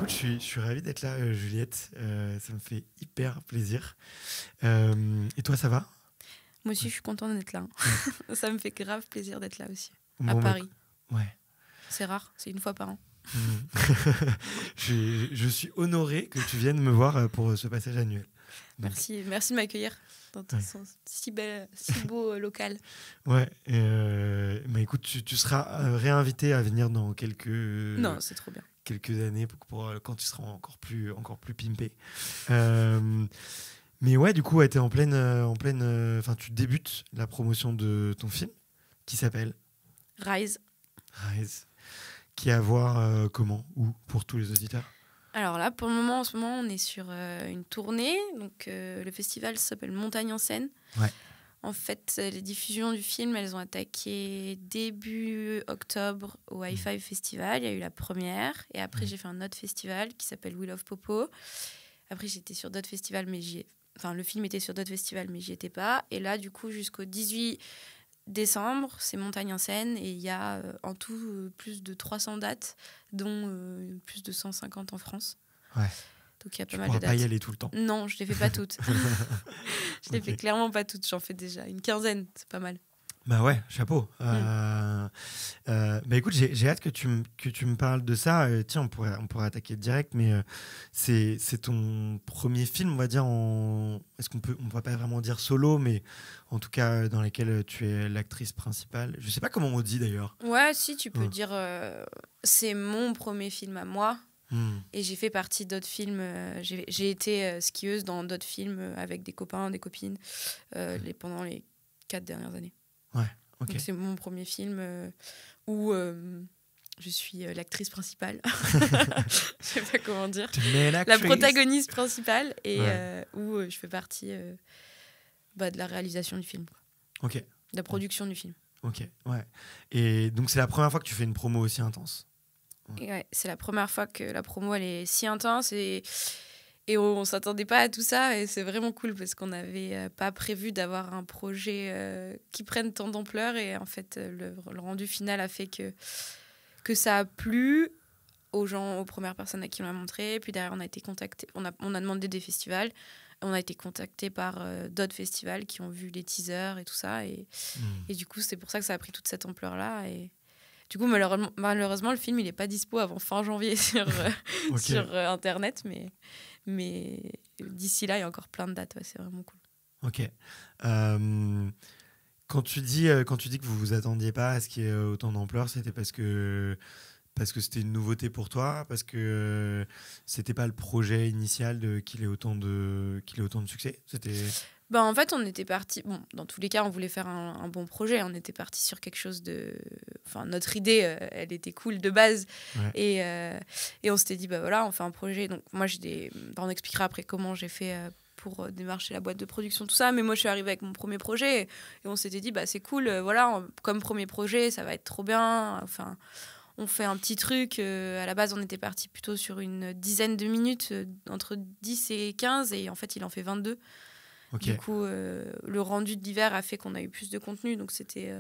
écoute, je suis ravi d'être là, Juliette. Ça me fait hyper plaisir. Et toi, ça va? Moi aussi, je suis contente d'être là. Ouais. Ça me fait grave plaisir d'être là aussi, à Bon, bah, Paris. ouais. C'est rare, c'est une fois par an. Mm. Je suis honoré que tu viennes me voir pour ce passage annuel. Donc, Merci de m'accueillir dans ton ouais. si beau local. Ouais. Bah, écoute, tu seras réinvité à venir dans Non, c'est trop bien. quelques années quand tu seras encore plus pimpé. Euh, mais ouais, du coup, ouais, t'es enfin, tu débutes la promotion de ton film qui s'appelle Rise. Rise, qui est à voir comment, où, pour tous les auditeurs. Alors là, pour le moment, en ce moment, on est sur une tournée. Donc, le festival s'appelle Montagne en scène. Ouais. En fait, les diffusions du film, elles ont attaqué début octobre au Hi-Fi Festival. Il y a eu la première. Et après, j'ai fait un autre festival qui s'appelle Wheel of Popo. Après, j'étais sur d'autres festivals, le film était sur d'autres festivals, mais j'y étais pas. Et là, du coup, jusqu'au 18 décembre, c'est Montagne en scène. Et il y a en tout plus de 300 dates, dont plus de 150 en France. Ouais. Donc, il y a pas Tu mal de pourras pas y dates. aller tout le temps. Non, je les fais pas toutes. Je les Ok. fais clairement pas toutes. J'en fais déjà une quinzaine. C'est pas mal. Bah ouais, chapeau. Bah écoute, j'ai hâte que tu me parles de ça. Tiens, on pourrait attaquer direct, mais c'est ton premier film, on va dire, est-ce on va pas vraiment dire solo, mais en tout cas dans lequel tu es l'actrice principale. Je sais pas comment on dit d'ailleurs. Ouais, si, tu peux Ouais. dire c'est mon premier film à moi. Hmm. Et j'ai fait partie d'autres films. J'ai été skieuse dans d'autres films avec des copains, des copines pendant les 4 dernières années. Ouais, ok. Donc c'est mon premier film où je suis l'actrice principale. Je sais pas comment dire. Tu mets La l'actrice. protagoniste principale et Ouais. où je fais partie de la réalisation du film, Ok, de la production du film. ok, ouais. Et donc c'est la première fois que tu fais une promo aussi intense. Et ouais, c'est la première fois que la promo elle est si intense et on s'attendait pas à tout ça et c'est vraiment cool parce qu'on n'avait pas prévu d'avoir un projet qui prenne tant d'ampleur et en fait le rendu final a fait que ça a plu aux gens, aux premières personnes à qui on l'a montré. Puis derrière on a été contacté, on a demandé des festivals, on a été contacté par d'autres festivals qui ont vu les teasers et tout ça et du coup c'est pour ça que ça a pris toute cette ampleur là et du coup malheureusement le film il est pas dispo avant fin janvier sur Ok. sur internet mais d'ici là, il y a encore plein de dates. Ouais, c'est vraiment cool. Ok. Quand tu dis que vous vous attendiez pas à ce qu'il y ait autant d'ampleur, c'était parce que c'était une nouveauté pour toi, parce que c'était pas le projet initial qu'il ait autant de succès. C'était. En fait, on était parti. Bon, dans tous les cas, on voulait faire un bon projet. On était parti sur quelque chose de. Enfin, notre idée, elle était cool de base. Ouais. Et on s'était dit, bah voilà, on fait un projet. Donc, moi, on expliquera après comment j'ai fait pour démarcher la boîte de production, tout ça. Mais moi, je suis arrivée avec mon premier projet. Et on s'était dit, bah c'est cool, voilà, comme premier projet, ça va être trop bien. Enfin, on fait un petit truc. À la base, on était parti plutôt sur une dizaine de minutes, entre 10 et 15. Et en fait, il en fait 22. Ok. Du coup, le rendu de l'hiver a fait qu'on a eu plus de contenu, donc c'était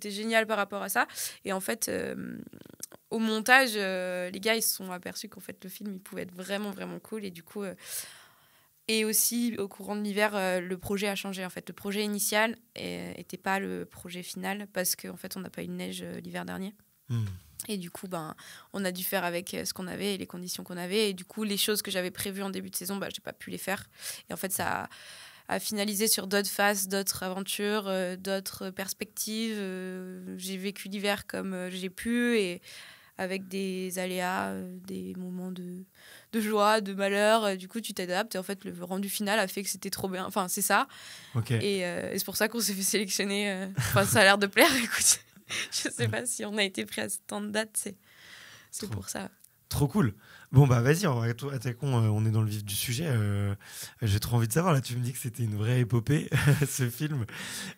génial par rapport à ça. Et en fait, au montage, les gars, ils se sont aperçus qu'en fait, le film, il pouvait être vraiment, vraiment cool. Et du coup, et aussi, au courant de l'hiver, le projet a changé. En fait, le projet initial n'était pas le projet final parce qu'en fait, on n'a pas eu de neige l'hiver dernier. Et du coup, on a dû faire avec ce qu'on avait et les conditions qu'on avait. Et du coup, les choses que j'avais prévues en début de saison, je n'ai pas pu les faire. Et en fait, ça a finalisé sur d'autres phases, d'autres aventures, d'autres perspectives. J'ai vécu l'hiver comme j'ai pu et avec des aléas, des moments de joie, de malheur. Du coup, tu t'adaptes. Et en fait, le rendu final a fait que c'était trop bien. Enfin, c'est ça. Ok. Et c'est pour ça qu'on s'est fait sélectionner. Enfin, ça a l'air de plaire, écoute. Je sais pas si on a été pris à tant de dates, c'est pour ça. Trop cool. Bon, bah vas-y, attaquons, on est dans le vif du sujet. J'ai trop envie de savoir. Là, tu me dis que c'était une vraie épopée, ce film,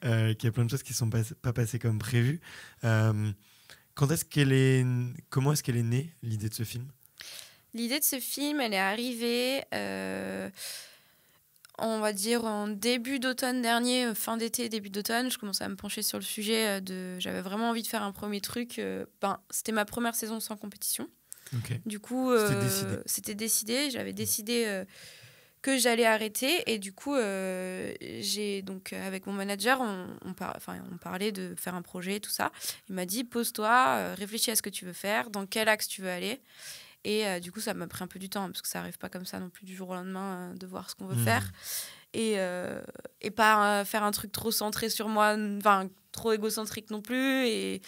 qu'il y a plein de choses qui ne sont pas passées comme prévu. Comment est-ce qu'elle est née, l'idée de ce film ? L'idée de ce film, elle est arrivée... on va dire en début d'automne dernier, fin d'été, début d'automne, je commençais à me pencher sur le sujet j'avais vraiment envie de faire un premier truc. C'était ma première saison sans compétition. Ok. Du coup, c'était décidé. J'avais décidé que j'allais arrêter. Et du coup, j'ai donc avec mon manager, on parlait de faire un projet, tout ça. Il m'a dit, pose-toi, réfléchis à ce que tu veux faire, dans quel axe tu veux aller. Et du coup, ça m'a pris un peu du temps, parce que ça n'arrive pas comme ça non plus du jour au lendemain de voir ce qu'on veut faire. Et pas faire un truc trop centré sur moi, enfin trop égocentrique non plus, et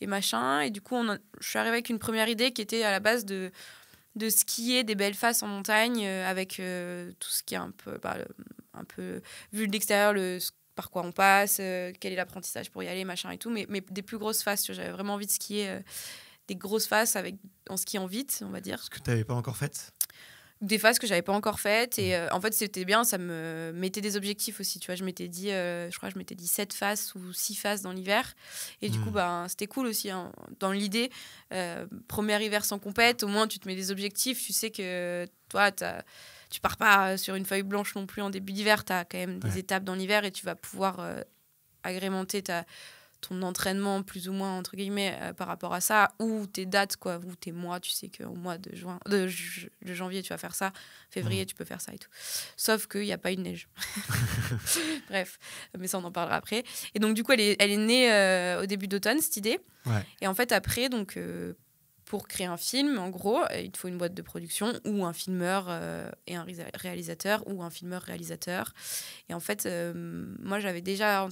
machin. Et du coup, je suis arrivée avec une première idée qui était à la base de skier des belles faces en montagne avec tout ce qui est un peu vu de l'extérieur, par quoi on passe, quel est l'apprentissage pour y aller, machin et tout, mais des plus grosses faces. J'avais vraiment envie de skier des grosses faces en skiant vite, on va dire. Ce que tu n'avais pas encore fait. Des phases que j'avais pas encore faites, et en fait c'était bien, ça me mettait des objectifs aussi, tu vois. Je m'étais dit 7 phases ou 6 phases dans l'hiver, et du coup c'était cool aussi, hein. Dans l'idée, premier hiver sans compète, au moins tu te mets des objectifs, tu sais que toi tu pars pas sur une feuille blanche non plus en début d'hiver, tu as quand même des étapes dans l'hiver, et tu vas pouvoir agrémenter ton entraînement plus ou moins entre guillemets par rapport à ça, ou tes dates, quoi, ou tes mois. Tu sais qu'au mois de janvier tu vas faire ça, février tu peux faire ça et tout, sauf qu'il n'y a pas eu de neige. Bref, mais ça on en parlera après. Et donc du coup elle est née au début d'automne, cette idée. Et en fait après, donc pour créer un film, en gros, il te faut une boîte de production ou un filmeur et un réalisateur, ou un filmeur-réalisateur. Et en fait, moi, j'avais déjà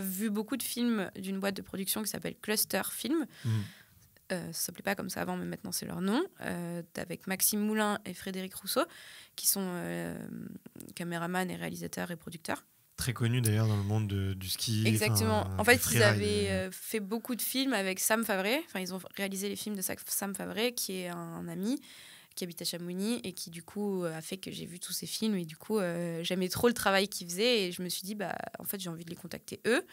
vu beaucoup de films d'une boîte de production qui s'appelle Cluster Film. Ça s'appelait pas comme ça avant, mais maintenant c'est leur nom, avec Maxime Moulin et Frédéric Rousseau, qui sont caméramans et réalisateurs et producteurs. Très connus d'ailleurs dans le monde du ski. Exactement. En fait, ils avaient fait beaucoup de films avec Sam Favret. Enfin, ils ont réalisé les films de Sam Favret, qui est un ami qui habite à Chamonix, et qui du coup a fait que j'ai vu tous ces films, et du coup j'aimais trop le travail qu'ils faisaient, et je me suis dit en fait j'ai envie de les contacter eux.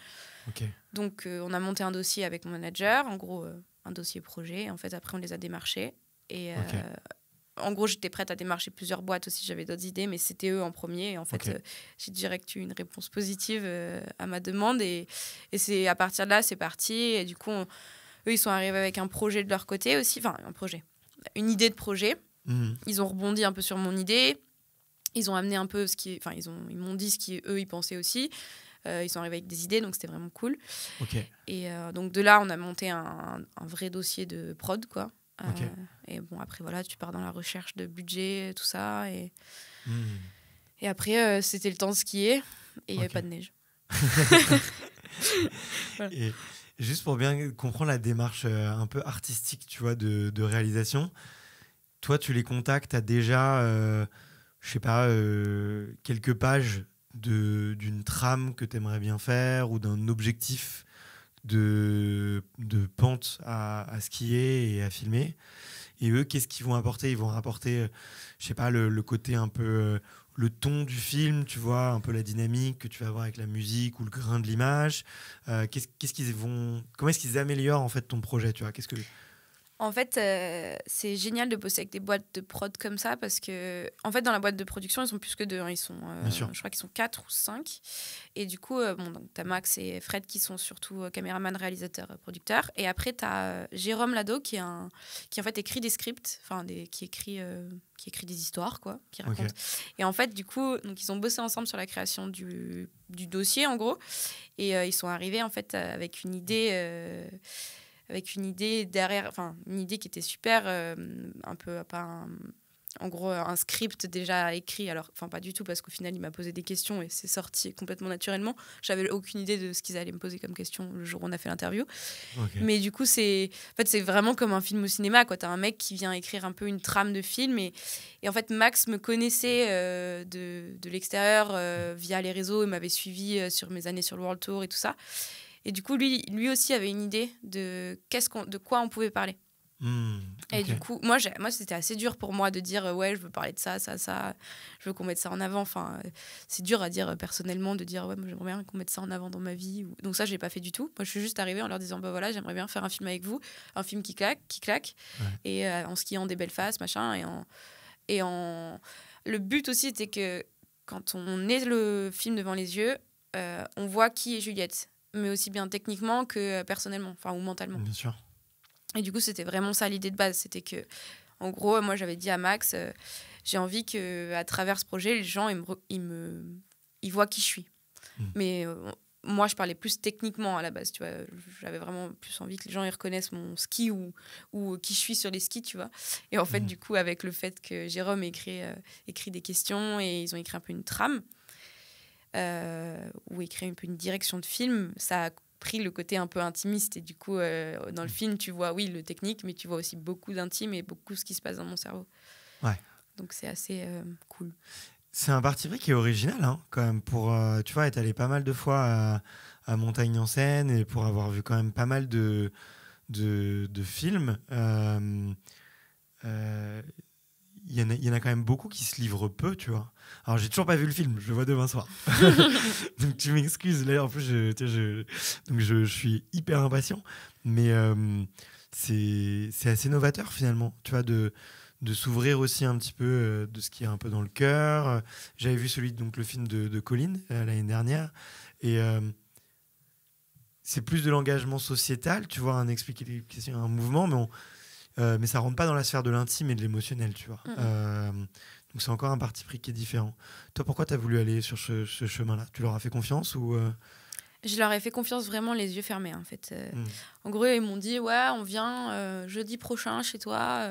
Donc on a monté un dossier avec mon manager, en gros un dossier projet, et en fait après on les a démarchés, et en gros j'étais prête à démarcher plusieurs boîtes aussi, j'avais d'autres idées, mais c'était eux en premier, et en fait j'ai direct eu une réponse positive à ma demande, et c'est à partir de là c'est parti. Et du coup eux ils sont arrivés avec un projet de leur côté aussi, enfin une idée de projet. Ils ont rebondi un peu sur mon idée. Ils ont amené un peu ils m'ont dit ce qu'eux ils pensaient aussi. Ils sont arrivés avec des idées, donc c'était vraiment cool. Et donc de là, on a monté un vrai dossier de prod, quoi. Et bon, après voilà, tu pars dans la recherche de budget, tout ça. Et après, c'était le temps de skier, et il n'y avait pas de neige. Voilà. Et juste pour bien comprendre la démarche un peu artistique, tu vois, de réalisation. Toi, tu les contactes, tu as déjà, je sais pas, quelques pages d'une trame que tu aimerais bien faire, ou d'un objectif de pente à skier et à filmer. Et eux, qu'est-ce qu'ils vont apporter ? Ils vont rapporter, je sais pas, le côté un peu, le ton du film, tu vois, un peu la dynamique que tu vas avoir avec la musique ou le grain de l'image. Comment est-ce qu'ils améliorent en fait ton projet, tu vois ? En fait, c'est génial de bosser avec des boîtes de prod comme ça, parce que en fait, dans la boîte de production, ils sont plus que 2. Hein. Ils sont, je crois qu'ils sont 4 ou 5. Et du coup, donc, tu as Max et Fred qui sont surtout caméraman, réalisateur, producteur. Et après, tu as Jérôme Lado qui en fait écrit des scripts, qui écrit des histoires, quoi, qui raconte. Et en fait, du coup, donc, ils ont bossé ensemble sur la création du dossier, en gros. Et ils sont arrivés en fait avec une idée. Avec une idée derrière, une idée qui était super, en gros un script déjà écrit, alors pas du tout, parce qu'au final il m'a posé des questions et c'est sorti complètement naturellement. J'avais aucune idée de ce qu'ils allaient me poser comme question le jour où on a fait l'interview. Mais du coup c'est vraiment comme un film au cinéma, quoi. T'as un mec qui vient écrire un peu une trame de film, et en fait Max me connaissait de l'extérieur via les réseaux, il m'avait suivi sur mes années sur le World Tour et tout ça. Et du coup, lui aussi avait une idée de quoi on pouvait parler. Et du coup, moi, c'était assez dur pour moi de dire je veux parler de ça, je veux qu'on mette ça en avant. C'est dur à dire personnellement, de dire moi j'aimerais bien qu'on mette ça en avant dans ma vie. Donc ça, je l'ai pas fait du tout. Moi, je suis juste arrivée en leur disant voilà, j'aimerais bien faire un film avec vous, un film qui claque, et en skiant des belles faces, machin, le but aussi était que quand on ait le film devant les yeux, on voit qui est Juliette, mais aussi bien techniquement que personnellement, ou mentalement. Bien sûr. Et du coup, c'était vraiment ça l'idée de base. C'était que, en gros, moi, j'avais dit à Max, j'ai envie qu'à travers ce projet, les gens, ils voient qui je suis. Mais moi, je parlais plus techniquement à la base, tu vois. J'avais vraiment plus envie que les gens ils reconnaissent mon ski ou qui je suis sur les skis, tu vois. Et en fait, du coup, avec le fait que Jérôme écrit des questions et ils ont écrit un peu une trame, ou écrit un peu une direction de film, ça a pris le côté un peu intimiste. Et du coup, dans le film, tu vois, oui, le technique, mais tu vois aussi beaucoup d'intime et beaucoup ce qui se passe dans mon cerveau. Ouais. Donc, c'est assez cool. C'est un parti pris qui est original, hein, quand même, pour, tu vois, être allé pas mal de fois à Montagne en Seine et pour avoir vu quand même pas mal de films. Il y en a quand même beaucoup qui se livrent peu, tu vois. Alors, j'ai toujours pas vu le film, je le vois demain soir. Donc, tu m'excuses, là, en plus, je suis hyper impatient. Mais c'est assez novateur, finalement, tu vois, de s'ouvrir aussi un petit peu de ce qui est un peu dans le cœur. J'avais vu donc le film de Colline l'année dernière. Et c'est plus de l'engagement sociétal, tu vois, expliquer un mouvement, mais ça rentre pas dans la sphère de l'intime et de l'émotionnel, tu vois. Donc c'est encore un parti pris qui est différent. Toi, pourquoi tu as voulu aller sur ce chemin-là ? Tu leur as fait confiance ou Je leur ai fait confiance vraiment les yeux fermés, en fait. En gros, ils m'ont dit, ouais, on vient jeudi prochain chez toi,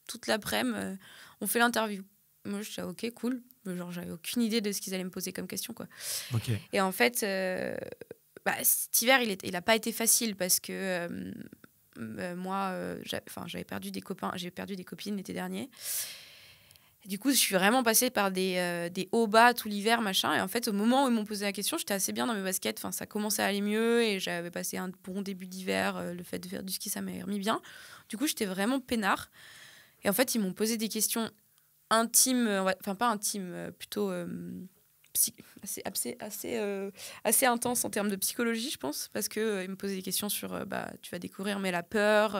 toute l'après-midi, on fait l'interview. Moi, je disais, ok, cool. Genre, j'avais aucune idée de ce qu'ils allaient me poser comme question, quoi. Okay. Et en fait, cet hiver, il a pas été facile parce que moi, j'avais perdu des copains, j'ai perdu des copines l'été dernier. Et du coup, je suis vraiment passée par des hauts bas tout l'hiver, machin. Et en fait, au moment où ils m'ont posé la question, j'étais assez bien dans mes baskets. Enfin, ça commençait à aller mieux et j'avais passé un bon début d'hiver. Le fait de faire du ski, ça m'a remis bien. Du coup, j'étais vraiment peinard. Et en fait, ils m'ont posé des questions intimes, enfin pas intimes, plutôt assez intenses en termes de psychologie, je pense, parce qu'ils me posaient des questions sur, tu vas découvrir, mais la peur,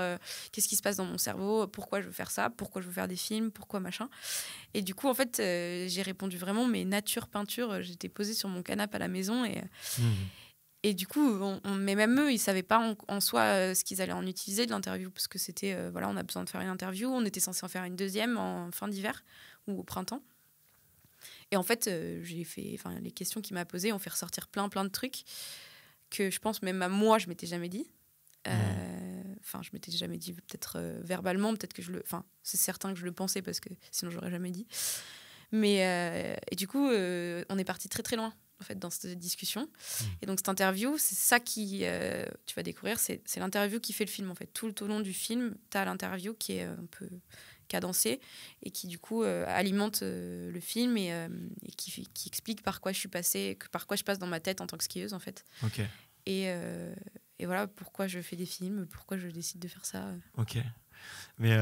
qu'est-ce qui se passe dans mon cerveau, pourquoi je veux faire ça, pourquoi je veux faire des films, pourquoi machin. Et du coup, en fait, j'ai répondu vraiment, mais nature, peinture, j'étais posée sur mon canapé à la maison et du coup, mais même eux, ils savaient pas en soi ce qu'ils allaient en utiliser de l'interview, parce que c'était, on a besoin de faire une interview, on était censé en faire une deuxième en fin d'hiver ou au printemps. Et en fait, les questions qu'il m'a posées ont fait ressortir plein de trucs que je pense même à moi, je m'étais jamais dit. Je m'étais jamais dit peut-être verbalement, peut-être que c'est certain que je le pensais parce que sinon j'aurais jamais dit. Mais et du coup, on est parti très très loin en fait dans cette discussion. Et donc cette interview, c'est ça qui tu vas découvrir, c'est l'interview qui fait le film en fait. Tout au long du film, tu as l'interview qui est un peu cadencée et qui du coup alimente le film et qui explique par quoi je suis passée, par quoi je passe dans ma tête en tant que skieuse en fait. Okay. Et voilà pourquoi je fais des films, pourquoi je décide de faire ça. Ok. Mais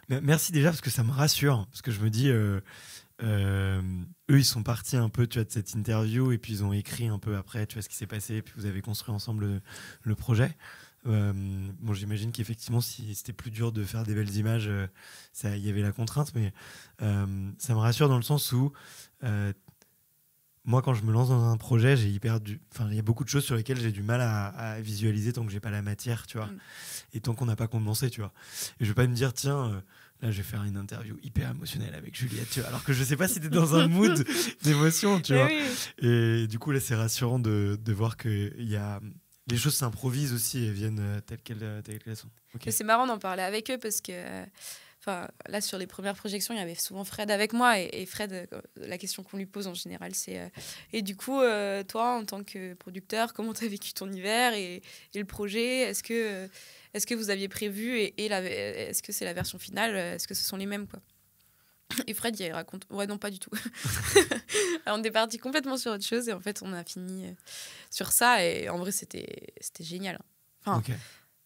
merci déjà parce que ça me rassure, parce que je me dis eux ils sont partis un peu, tu vois, de cette interview et puis ils ont écrit un peu après, tu vois, ce qui s'est passé et puis vous avez construit ensemble le projet. Bon, j'imagine qu'effectivement si c'était plus dur de faire des belles images, il y avait la contrainte, mais ça me rassure dans le sens où moi, quand je me lance dans un projet, il y a beaucoup de choses sur lesquelles j'ai du mal à visualiser tant que j'ai pas la matière, tu vois, et tant qu'on n'a pas commencé, tu vois. Et je vais pas me dire, tiens, là, je vais faire une interview hyper émotionnelle avec Juliette, tu vois, alors que je sais pas si t'es dans un mood d'émotion, tu vois. Oui. Et du coup, là, c'est rassurant de voir que les choses s'improvisent aussi et viennent telles qu'elles sont. Okay. C'est marrant d'en parler avec eux parce que là, sur les premières projections, il y avait souvent Fred avec moi. Et Fred, la question qu'on lui pose en général, c'est et du coup, toi, en tant que producteur, comment tu as vécu ton hiver et le projet ? Est-ce que vous aviez prévu est-ce que c'est la version finale ? Est-ce que ce sont les mêmes, quoi ? Et Fred, il raconte, ouais, non, pas du tout. Alors, on est parti complètement sur autre chose et en fait, on a fini sur ça. Et en vrai, c'était génial. Enfin, okay.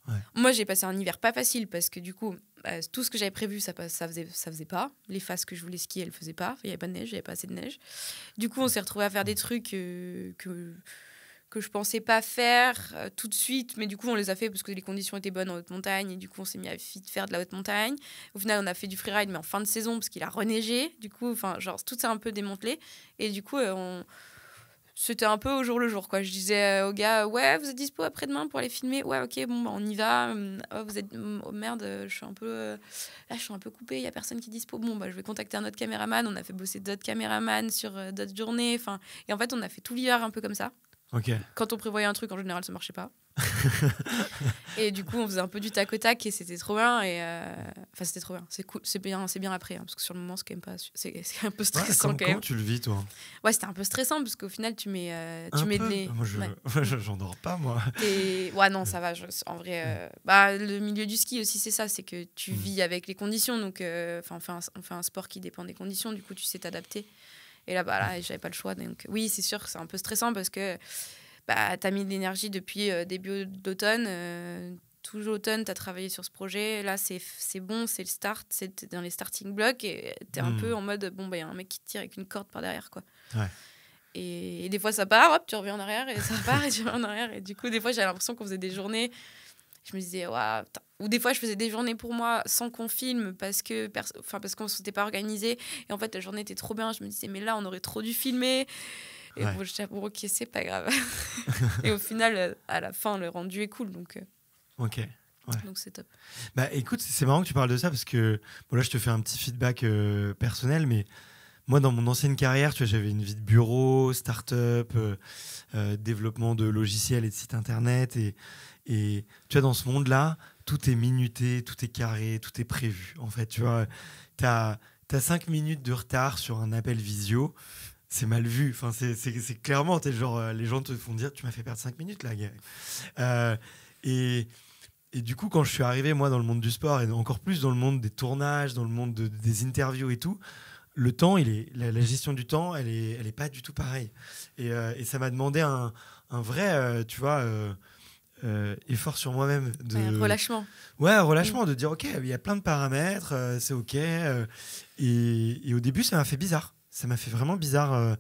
Ouais. Moi, j'ai passé un hiver pas facile parce que du coup, tout ce que j'avais prévu, ça faisait pas. Les phases que je voulais skier, elles faisaient pas. Il n'y avait pas de neige, il n'y avait pas assez de neige. Du coup, on s'est retrouvés à faire des trucs que je pensais pas faire tout de suite, mais du coup, on les a fait parce que les conditions étaient bonnes en haute montagne et du coup, on s'est mis à vite faire de la haute montagne. Au final, on a fait du freeride, mais en fin de saison parce qu'il a reneigé. Du coup, tout s'est un peu démantelé et du coup, C'était un peu au jour le jour, quoi. Je disais aux gars, ouais, vous êtes dispo après-demain pour aller filmer? Ouais, ok, bon, bah, on y va. Oh, vous êtes... oh, merde, je suis un peu... Là, je suis un peu coupée, il n'y a personne qui est dispo. Bon, bah, je vais contacter un autre caméraman. On a fait bosser d'autres caméramans sur d'autres journées. Enfin, et en fait, on a fait tout l'hiver un peu comme ça. Ok. Quand on prévoyait un truc, en général, ça marchait pas. Et du coup, on faisait un peu du tac au tac et c'était trop bien. Et enfin, c'était trop bien. C'est cool, c'est bien après, hein, parce que sur le moment, c'est quand même pas, c'est un peu stressant quand même. Comment tu le vis, toi? Ouais, c'était un peu stressant parce qu'au final, tu mets de les. Moi, j'en dors pas, moi. Ouais, non, ça va. En vrai, bah, le milieu du ski aussi, c'est ça, c'est que tu vis avec les conditions. Donc, on fait un sport qui dépend des conditions. Du coup, tu sais t'adapter. Et là, bah, là, j'avais pas le choix. Donc, oui, c'est sûr, c'est un peu stressant parce que bah, tu as mis de l'énergie depuis début d'automne. Tout l'automne, tu as travaillé sur ce projet. Là, c'est bon, c'est le start, c'est dans les starting blocks. Et tu es un peu en mode, bon, bah, y a un mec qui te tire avec une corde par derrière, quoi. Ouais. Et des fois, ça part, hop, tu reviens en arrière, et ça part, et tu reviens en arrière. Et du coup, des fois, j'avais l'impression qu'on faisait des journées. Je me disais, waouh. Ou des fois, je faisais des journées pour moi sans qu'on filme parce qu'on ne s'était pas organisé. Et en fait, la journée était trop bien. Je me disais, mais là, on aurait trop dû filmer. Et bon, je disais, bon, ok, c'est pas grave. Et au final, à la fin, le rendu est cool. Donc, ok. Ouais. Donc c'est top. Bah écoute, c'est marrant que tu parles de ça parce que bon, là, je te fais un petit feedback personnel, mais moi, dans mon ancienne carrière, tu vois, j'avais une vie de bureau, start-up, développement de logiciels et de sites internet. Et tu vois, dans ce monde-là, tout est minuté, tout est carré, tout est prévu. En fait, tu vois, t'as 5 minutes de retard sur un appel visio. C'est mal vu. Enfin, c'est clairement, t'es genre, les gens te font dire, tu m'as fait perdre 5 minutes, là, gars. Et du coup, quand je suis arrivé, moi, dans le monde du sport, et encore plus dans le monde des tournages, dans le monde des interviews et tout, le temps, la gestion du temps, elle est pas du tout pareille. Et ça m'a demandé un vrai, tu vois, effort sur moi-même. Relâchement. Ouais, relâchement, de dire, OK, il y a plein de paramètres, c'est OK. Et au début, ça m'a fait bizarre. Ça m'a fait vraiment bizarre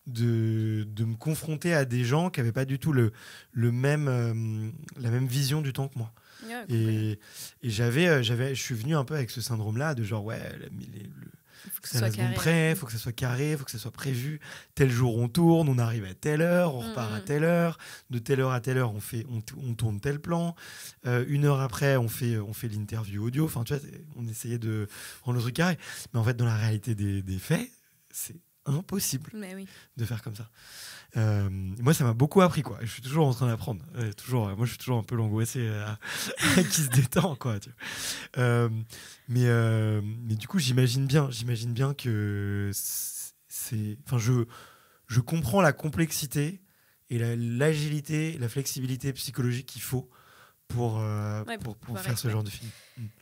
de me confronter à des gens qui n'avaient pas du tout la même vision du temps que moi. Yeah, et je suis venu un peu avec ce syndrome-là de genre, ouais, faut que ce soit carré. Prêt, faut que ça soit carré, faut que ça soit prévu. Tel jour on tourne, on arrive à telle heure, on repart à telle heure. De telle heure à telle heure, on tourne tel plan. 1 heure après, on fait l'interview audio. Enfin, tu vois, on essayait de rendre le truc carré. Mais en fait, dans la réalité des faits, c'est impossible de faire comme ça. Moi, ça m'a beaucoup appris, quoi. Je suis toujours en train d'apprendre. Moi, je suis toujours un peu l'angoissé qui se détend, quoi. Tu vois. Mais du coup, j'imagine bien que enfin, je comprends la complexité et l'agilité, la flexibilité psychologique qu'il faut pour faire ce genre de film.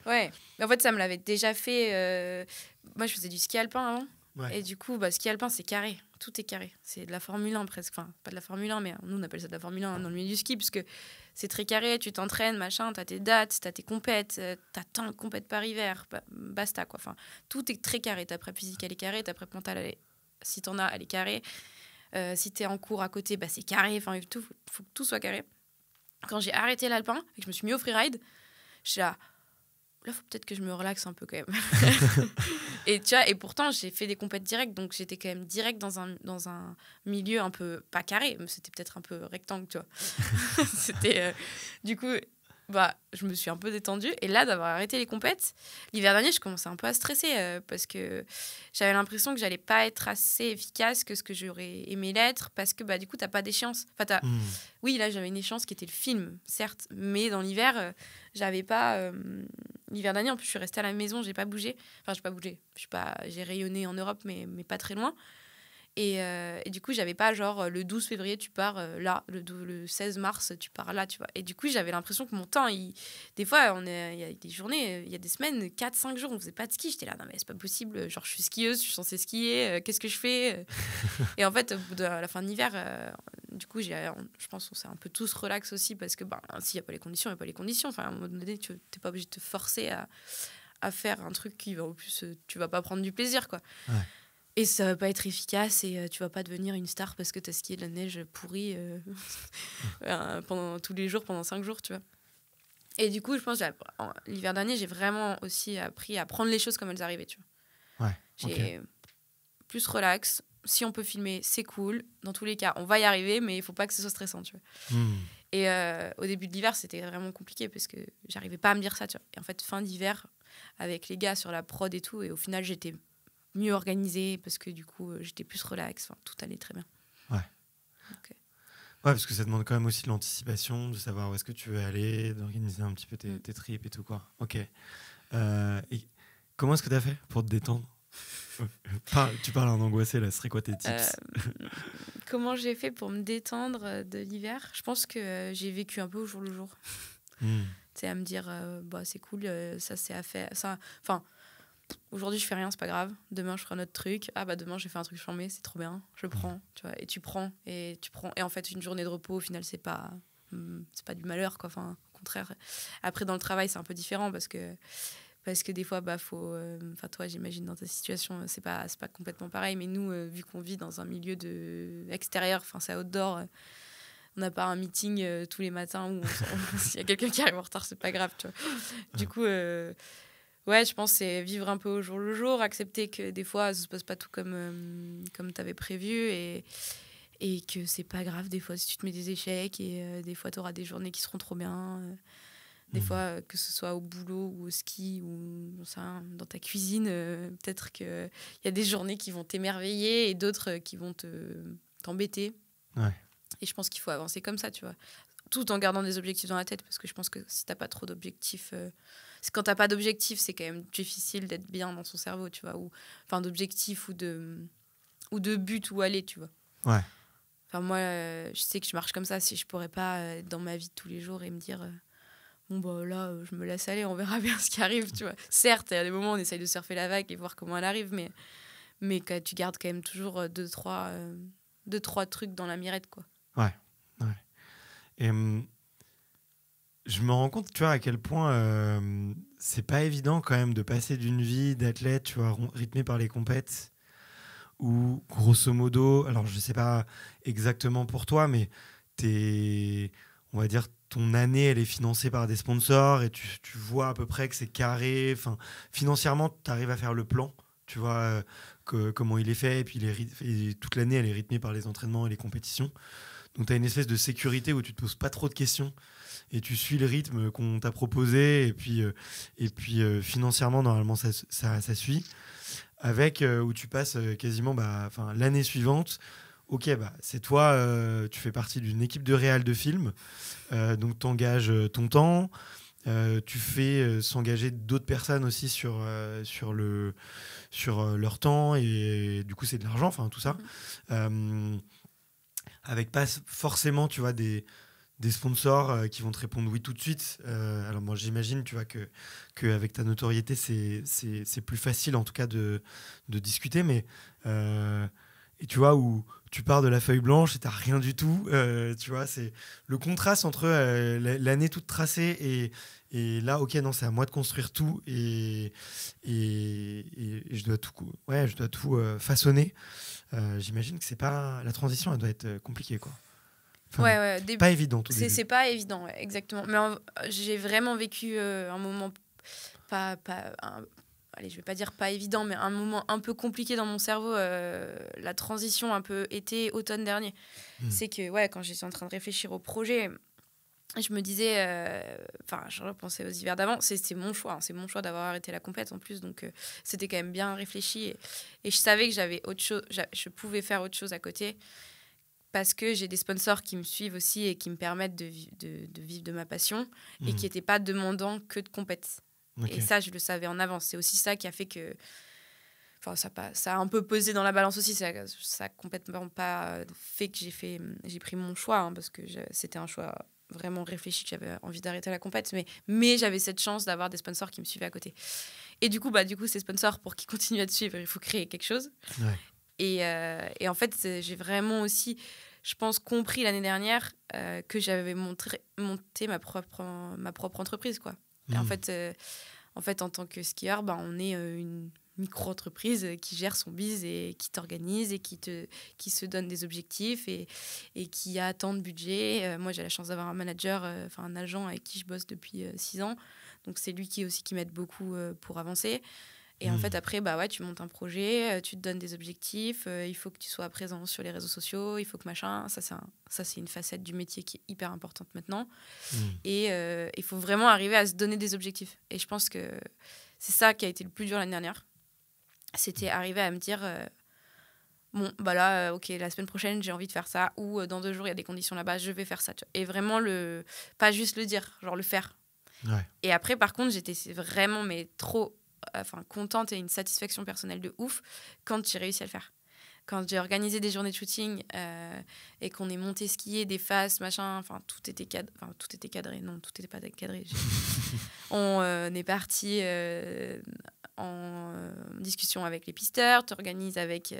Ouais. Mais en fait, ça me l'avait déjà fait. Moi, je faisais du ski alpin avant. Ouais. Et du coup, ski alpin, c'est carré. Tout est carré. C'est de la Formule 1 presque. Enfin, pas de la Formule 1, mais nous, on appelle ça de la Formule 1 dans le milieu du ski, parce que c'est très carré. Tu t'entraînes, machin, t'as tes dates, t'as tes compètes, t'as tant de compètes par hiver, basta, quoi. Enfin, tout est très carré. Ta prep physique, elle est carrée. Ta prep mentale, si t'en as, elle est carrée. Si t'es en cours à côté, c'est carré. Enfin, faut que tout soit carré. Quand j'ai arrêté l'alpin et que je me suis mis au freeride, je suis là, faut peut-être que je me relaxe un peu quand même. Et tu vois, et pourtant, j'ai fait des compètes directes, donc j'étais quand même direct dans un milieu un peu, pas carré, mais c'était peut-être un peu rectangle, tu vois. C'était, du coup, je me suis un peu détendue. Et là, d'avoir arrêté les compètes, l'hiver dernier, je commençais un peu à stresser parce que j'avais l'impression que j'allais pas être assez efficace que ce que j'aurais aimé l'être, parce que du coup, t'as pas d'échéance. Enfin, oui, là, j'avais une échéance qui était le film, certes, mais dans l'hiver, j'avais pas... L'hiver dernier, en plus, je suis restée à la maison, j'ai pas bougé. Enfin, j'ai pas bougé. J'ai rayonné en Europe, mais pas très loin. Et du coup, j'avais pas genre le 12 février, tu pars là, le 16 mars, tu pars là, tu vois. Et du coup, j'avais l'impression que mon temps, des fois, il y a des journées, il y a des semaines, 4-5 jours, on faisait pas de ski. J'étais là, non, mais c'est pas possible. Genre, je suis skieuse, je suis censée skier, qu'est-ce que je fais Et en fait, au bout de la fin de l'hiver, du coup, je pense qu'on s'est un peu tous relax aussi parce que s'il n'y a pas les conditions, il n'y a pas les conditions. Enfin, à un moment donné, tu n'es pas obligé de te forcer à faire un truc qui va au plus, tu vas pas prendre du plaisir, quoi. Ouais. Et ça va pas être efficace et tu vas pas devenir une star parce que t'as skié de la neige pourrie pendant tous les jours, pendant 5 jours, tu vois. Et du coup, je pense l'hiver dernier, j'ai vraiment aussi appris à prendre les choses comme elles arrivaient, tu vois. Ouais, j'ai plus relax. si on peut filmer, c'est cool. Dans tous les cas, on va y arriver, mais il faut pas que ce soit stressant, tu vois. Et au début de l'hiver, c'était vraiment compliqué parce que j'arrivais pas à me dire ça, tu vois. Et en fait, fin d'hiver, avec les gars sur la prod et tout, et au final, j'étais mieux organisée parce que du coup, j'étais plus relax. Enfin, tout allait très bien. Ouais. Donc, ouais, parce que ça demande quand même aussi de l'anticipation, de savoir où est-ce que tu veux aller, d'organiser un petit peu tes trips et tout, quoi. Ok. Et comment est-ce que tu as fait pour te détendre? Tu parles en angoissé, là. Ce serait quoi tes tips? Comment j'ai fait pour me détendre de l'hiver? Je pense que j'ai vécu un peu au jour le jour. Tu sais, à me dire, bah, c'est cool, ça c'est à faire. Ça... Enfin, aujourd'hui, je fais rien, c'est pas grave. Demain, je ferai un autre truc. Ah, bah, demain, j'ai fait un truc chambé, c'est trop bien. Je prends, tu vois. Et tu prends, et tu prends. Et en fait, une journée de repos, au final, c'est pas du malheur, quoi. Enfin, au contraire. Après, dans le travail, c'est un peu différent parce que des fois, bah, faut. Enfin, toi, j'imagine, dans ta situation, c'est pas complètement pareil. Mais nous, vu qu'on vit dans un milieu extérieur, enfin, c'est outdoor. On n'a pas un meeting tous les matins où s'il y a quelqu'un qui arrive en retard, c'est pas grave, tu vois. Du coup, ouais, je pense que c'est vivre un peu au jour le jour, accepter que des fois, ça se passe pas tout comme tu avais prévu et que c'est pas grave des fois si tu te mets des échecs et des fois, tu auras des journées qui seront trop bien. Des fois, que ce soit au boulot ou au ski ou dans ta cuisine, peut-être qu'il y a des journées qui vont t'émerveiller et d'autres qui vont t'embêter. Ouais. Et je pense qu'il faut avancer comme ça, tu vois. Tout en gardant des objectifs dans la tête, parce que je pense que si t'as pas trop d'objectifs... Quand t'as pas d'objectifs, c'est quand même difficile d'être bien dans son cerveau, tu vois. Enfin, d'objectifs ou de but où aller, tu vois. Ouais. Enfin, moi, je sais que je marche comme ça. Si je pourrais pas être dans ma vie de tous les jours et me dire... bon, bah là, je me laisse aller, on verra bien ce qui arrive, tu vois. Certes, il y a des moments où on essaye de surfer la vague et voir comment elle arrive, mais que tu gardes quand même toujours deux, trois trucs dans la mirette, quoi. Ouais. Et je me rends compte, tu vois, à quel point c'est pas évident quand même de passer d'une vie d'athlète, tu vois, rythmée par les compètes, où grosso modo, alors je sais pas exactement pour toi, mais on va dire, ton année, elle est financée par des sponsors et tu vois à peu près que c'est carré. Enfin, financièrement, tu arrives à faire le plan, tu vois, comment il est fait, et puis et toute l'année, elle est rythmée par les entraînements et les compétitions. Donc, tu as une espèce de sécurité où tu te poses pas trop de questions et tu suis le rythme qu'on t'a proposé. Et puis financièrement, normalement, ça suit. Avec où tu passes quasiment l'année suivante. Ok, c'est toi, tu fais partie d'une équipe de réal de film. Donc, tu engages ton temps. Tu fais s'engager d'autres personnes aussi sur leur temps. Et du coup, c'est de l'argent, enfin, tout ça. Avec pas forcément, tu vois, des sponsors qui vont te répondre oui tout de suite. Alors moi, j'imagine, tu vois, que avec ta notoriété, c'est plus facile, en tout cas, de discuter. Mais et tu vois, où tu pars de la feuille blanche et t'as rien du tout. Tu vois, c'est le contraste entre l'année toute tracée et là, ok, non, c'est à moi de construire tout et je dois tout façonner. J'imagine que c'est pas la transition, elle doit être compliquée, quoi. Enfin, ouais, pas évident tout c'est pas évident, ouais, exactement. Mais j'ai vraiment vécu un moment allez, je vais pas dire pas évident, mais un moment un peu compliqué dans mon cerveau, la transition un peu automne dernier. C'est que quand j'étais en train de réfléchir au projet, je me disais, je repensais aux hivers d'avant, c'est mon choix, hein, c'est mon choix d'avoir arrêté la compète en plus, donc c'était quand même bien réfléchi et je savais que j'avais autre chose, je pouvais faire autre chose à côté parce que j'ai des sponsors qui me suivent aussi et qui me permettent de vivre de ma passion et qui n'étaient pas demandants que de compète. Okay. Et ça, je le savais en avance. C'est aussi ça qui a fait que ça a un peu pesé dans la balance aussi. Ça a complètement pas fait que j'ai pris mon choix, hein, parce que c'était un choix vraiment réfléchi, que j'avais envie d'arrêter la compète, mais j'avais cette chance d'avoir des sponsors qui me suivaient à côté. Et du coup, ces sponsors, pour qu'ils continuent à te suivre, il faut créer quelque chose. Ouais. Et en fait, j'ai vraiment aussi, je pense, compris l'année dernière que j'avais monté ma propre entreprise, quoi. Et en fait, en tant que skieur, on est une micro-entreprise qui gère son biz et qui t'organise et qui se donne des objectifs et qui a tant de budget. Moi, j'ai la chance d'avoir un manager, un agent avec qui je bosse depuis 6 ans. Donc, c'est lui qui m'aide beaucoup pour avancer. Et en fait, après, bah ouais, tu montes un projet, tu te donnes des objectifs, il faut que tu sois présent sur les réseaux sociaux, il faut que machin. Ça, c'est une facette du métier qui est hyper importante maintenant. Et il faut vraiment arriver à se donner des objectifs. Et je pense que c'est ça qui a été le plus dur l'année dernière. C'était arriver à me dire, bon, bah là, ok, la semaine prochaine, j'ai envie de faire ça, ou dans 2 jours, il y a des conditions là-bas, je vais faire ça. Tu vois. Et vraiment, pas juste le dire, genre le faire. Ouais. Et après, par contre, j'étais vraiment, mais trop contente et une satisfaction personnelle de ouf quand j'ai réussi à le faire. Quand j'ai organisé des journées de shooting et qu'on est monté skier, des faces, machin, tout était cadré. Non, tout n'était pas cadré. On est parti en discussion avec les pisteurs, t'organises avec...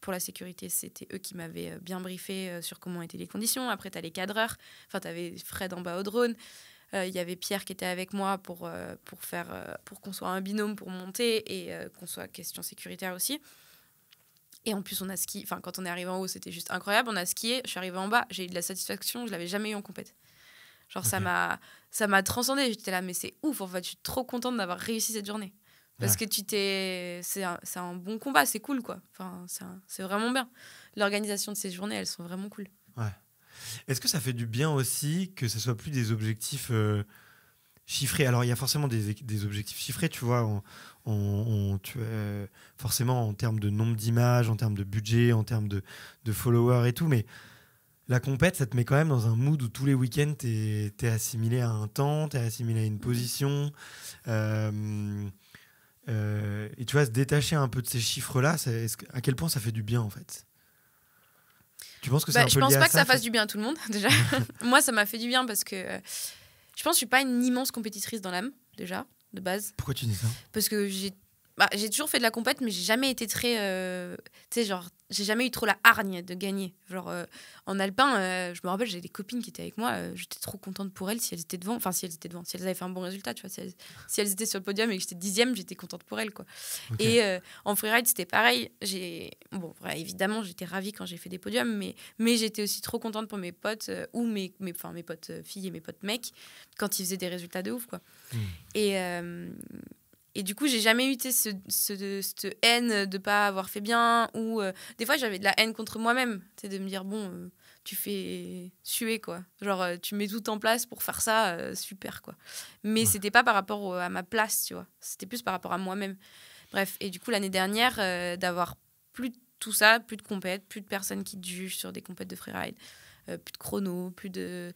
pour la sécurité, c'était eux qui m'avaient bien briefé sur comment étaient les conditions. Après, t'as les cadreurs. T'avais Fred en bas au drone. Il y avait Pierre qui était avec moi pour qu'on soit un binôme pour monter et qu'on soit question sécuritaire aussi. Et en plus, on a skié. Quand on est arrivé en haut, c'était juste incroyable. On a skié, je suis arrivée en bas, j'ai eu de la satisfaction, je l'avais jamais eu en compète. Genre, okay. ça m'a transcendée. J'étais là, mais c'est ouf. En fait, je suis trop contente d'avoir réussi cette journée. Parce que c'est un bon combat, c'est cool, quoi. C'est vraiment bien. L'organisation de ces journées, elles sont vraiment cool. Ouais. Est-ce que ça fait du bien aussi que ce soit plus des objectifs chiffrés? Alors, il y a forcément des objectifs chiffrés, tu vois, forcément en termes de nombre d'images, en termes de budget, en termes de followers et tout, mais la compète, ça te met quand même dans un mood où tous les week-ends, t'es assimilé à un temps, t'es assimilé à une position. Et tu vois, se détacher un peu de ces chiffres-là, à quel point ça fait du bien, en fait? Tu penses que c'est un peu lié à ça? Je pense pas que ça fasse du bien à tout le monde, déjà. Moi, ça m'a fait du bien parce que je pense que je suis pas une immense compétitrice dans l'âme, déjà, de base. Pourquoi tu dis ça? Parce que j'ai toujours fait de la compète, mais j'ai jamais été très... tu sais, genre, j'ai jamais eu trop la hargne de gagner. Genre, en alpin, je me rappelle, j'avais des copines qui étaient avec moi, j'étais trop contente pour elles si elles étaient devant. Enfin, si elles avaient fait un bon résultat, tu vois. Si elles étaient sur le podium et que j'étais 10e, j'étais contente pour elles, quoi. Okay. Et en freeride, c'était pareil. Bon, évidemment, j'étais ravie quand j'ai fait des podiums, mais j'étais aussi trop contente pour mes potes, ou mes potes filles et mes potes mecs, quand ils faisaient des résultats de ouf, quoi. Et du coup, j'ai jamais eu cette haine de pas avoir fait bien, ou des fois j'avais de la haine contre moi-même, de me dire bon, tu fais suer, quoi. Genre tu mets tout en place pour faire ça, super, quoi. Mais c'était pas par rapport à ma place, tu vois. C'était plus par rapport à moi-même. Bref, et du coup l'année dernière, d'avoir plus de tout ça, plus de compètes, plus de personnes qui te jugent sur des compètes de freeride, plus de chrono, plus de...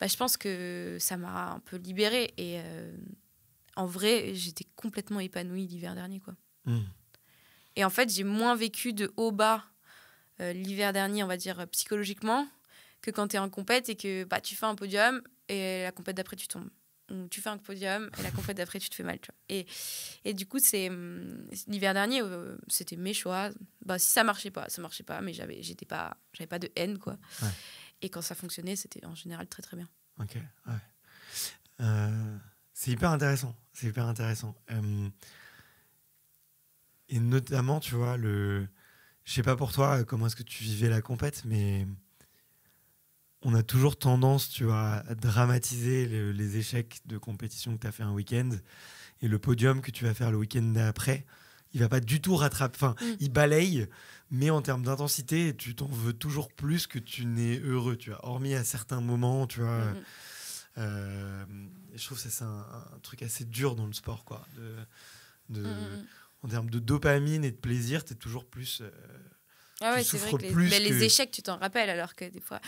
je pense que ça m'a un peu libérée et... en vrai, j'étais complètement épanouie l'hiver dernier, quoi. Et en fait, j'ai moins vécu de haut-bas l'hiver dernier, on va dire, psychologiquement, que quand t'es en compète et que tu fais un podium et la compète d'après, tu tombes. Ou tu fais un podium et la compète d'après, tu te fais mal, tu vois. Et du coup, l'hiver dernier, c'était mes choix. Si ça marchait pas, mais j'avais pas de haine, quoi. Ouais. Et quand ça fonctionnait, c'était en général très, très bien. Ok, ouais. C'est hyper intéressant. Et notamment, tu vois, je sais pas pour toi comment est-ce que tu vivais la compète, mais on a toujours tendance, tu vois, à dramatiser les échecs de compétition que tu as fait un week-end, et le podium que tu vas faire le week-end d'après, il va pas du tout rattraper. Enfin, il balaye, mais en termes d'intensité, tu t'en veux toujours plus que tu n'es heureux, tu vois. Hormis à certains moments, tu vois. Je trouve que c'est un truc assez dur dans le sport, quoi. En termes de dopamine et de plaisir, t'es toujours plus. C'est vrai que les échecs, tu t'en rappelles, alors que des fois.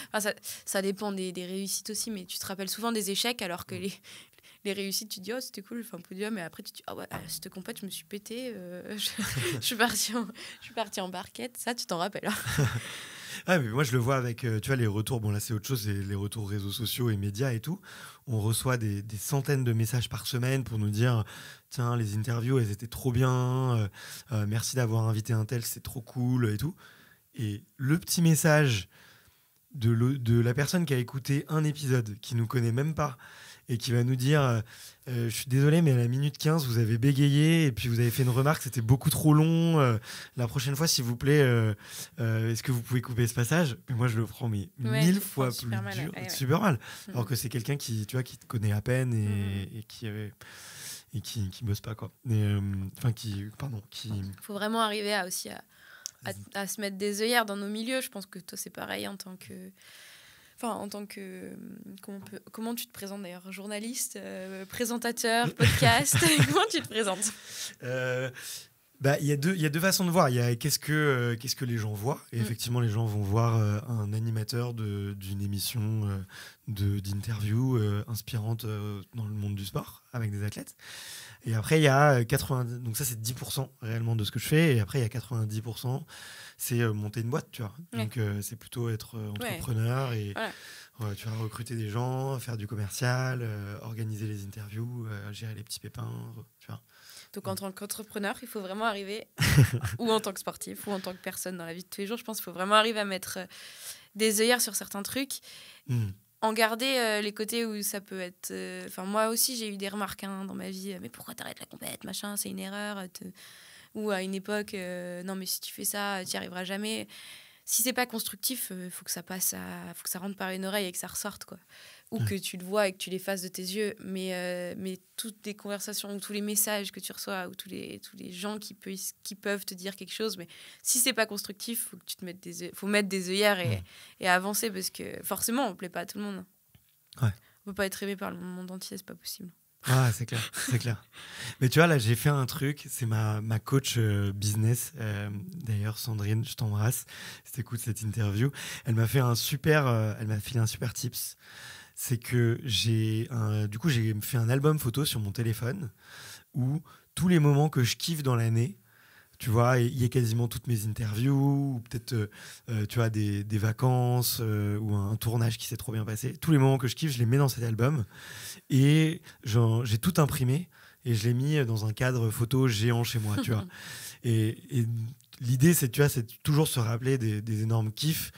Ça dépend des réussites aussi, mais tu te rappelles souvent des échecs, alors que les réussites, tu te dis, oh, c'était cool, j'ai fait un podium, et après, tu te dis, ah ouais, cette compète, je me suis pété, je suis partie en barquette, ça, tu t'en rappelles. Ah, mais moi je le vois avec tu vois, les retours, bon là c'est autre chose, c'est les retours réseaux sociaux et médias et tout. On reçoit des centaines de messages par semaine pour nous dire tiens, les interviews elles étaient trop bien, merci d'avoir invité un tel, c'est trop cool et tout. Et le petit message de la personne qui a écouté un épisode, qui nous connaît même pas, et qui va nous dire je suis désolé, mais à la minute 15 vous avez bégayé et puis vous avez fait une remarque, c'était beaucoup trop long, la prochaine fois s'il vous plaît est-ce que vous pouvez couper ce passage? Mais moi je le prends 1000 fois plus dur, super mal, alors que c'est quelqu'un qui, tu vois, qui te connaît à peine et et qui bossent pas, quoi. Enfin, qui... Faut vraiment arriver à se mettre des œillères dans nos milieux. Je pense que toi, c'est pareil en tant que... Enfin, en tant que... Comment tu te présentes d'ailleurs? Journaliste, présentateur, podcast. Comment tu te présentes? Il y a deux façons de voir. Il y a qu'est-ce que les gens voient. Et effectivement, les gens vont voir un animateur d'une émission d'interview inspirante dans le monde du sport avec des athlètes. Et après, il y a 90... Donc ça, c'est 10% réellement de ce que je fais. Et après, il y a 90%, c'est monter une boîte, tu vois. Donc c'est plutôt être entrepreneur et tu vas recruter des gens, faire du commercial, organiser les interviews, gérer les petits pépins, tu vois. Donc en tant qu'entrepreneur, il faut vraiment arriver, ou en tant que sportif, ou en tant que personne dans la vie de tous les jours, je pense qu'il faut vraiment arriver à mettre des œillères sur certains trucs, en garder les côtés où ça peut être... Enfin, moi aussi, j'ai eu des remarques dans ma vie. Mais pourquoi t'arrêtes la compète, machin, c'est une erreur. Ou à une époque, non, mais si tu fais ça, tu n'y arriveras jamais. Si c'est pas constructif, faut que ça faut que ça rentre par une oreille et que ça ressorte, quoi. Ou que tu le vois et que tu l'effaces de tes yeux. Mais toutes les conversations, ou tous les messages que tu reçois, ou tous les gens qui peuvent te dire quelque chose, mais si c'est pas constructif, faut que tu te mettes faut mettre des œillères et avancer, parce que forcément, on plaît pas à tout le monde. Ouais. On peut pas être aimé par le monde entier, c'est pas possible. Ah, c'est clair, c'est clair. Mais tu vois, là, j'ai fait un truc, c'est ma coach business. D'ailleurs, Sandrine, je t'embrasse. Si t'écoutes cette interview, elle m'a filé un super tips. C'est que j'ai fait un album photo sur mon téléphone où tous les moments que je kiffe dans l'année, tu vois, il y a quasiment toutes mes interviews, ou peut-être tu vois, des vacances ou un tournage qui s'est trop bien passé. Tous les moments que je kiffe, je les mets dans cet album. Et j'ai tout imprimé et je l'ai mis dans un cadre photo géant chez moi, tu vois. Et l'idée, c'est toujours se rappeler des énormes kiffs.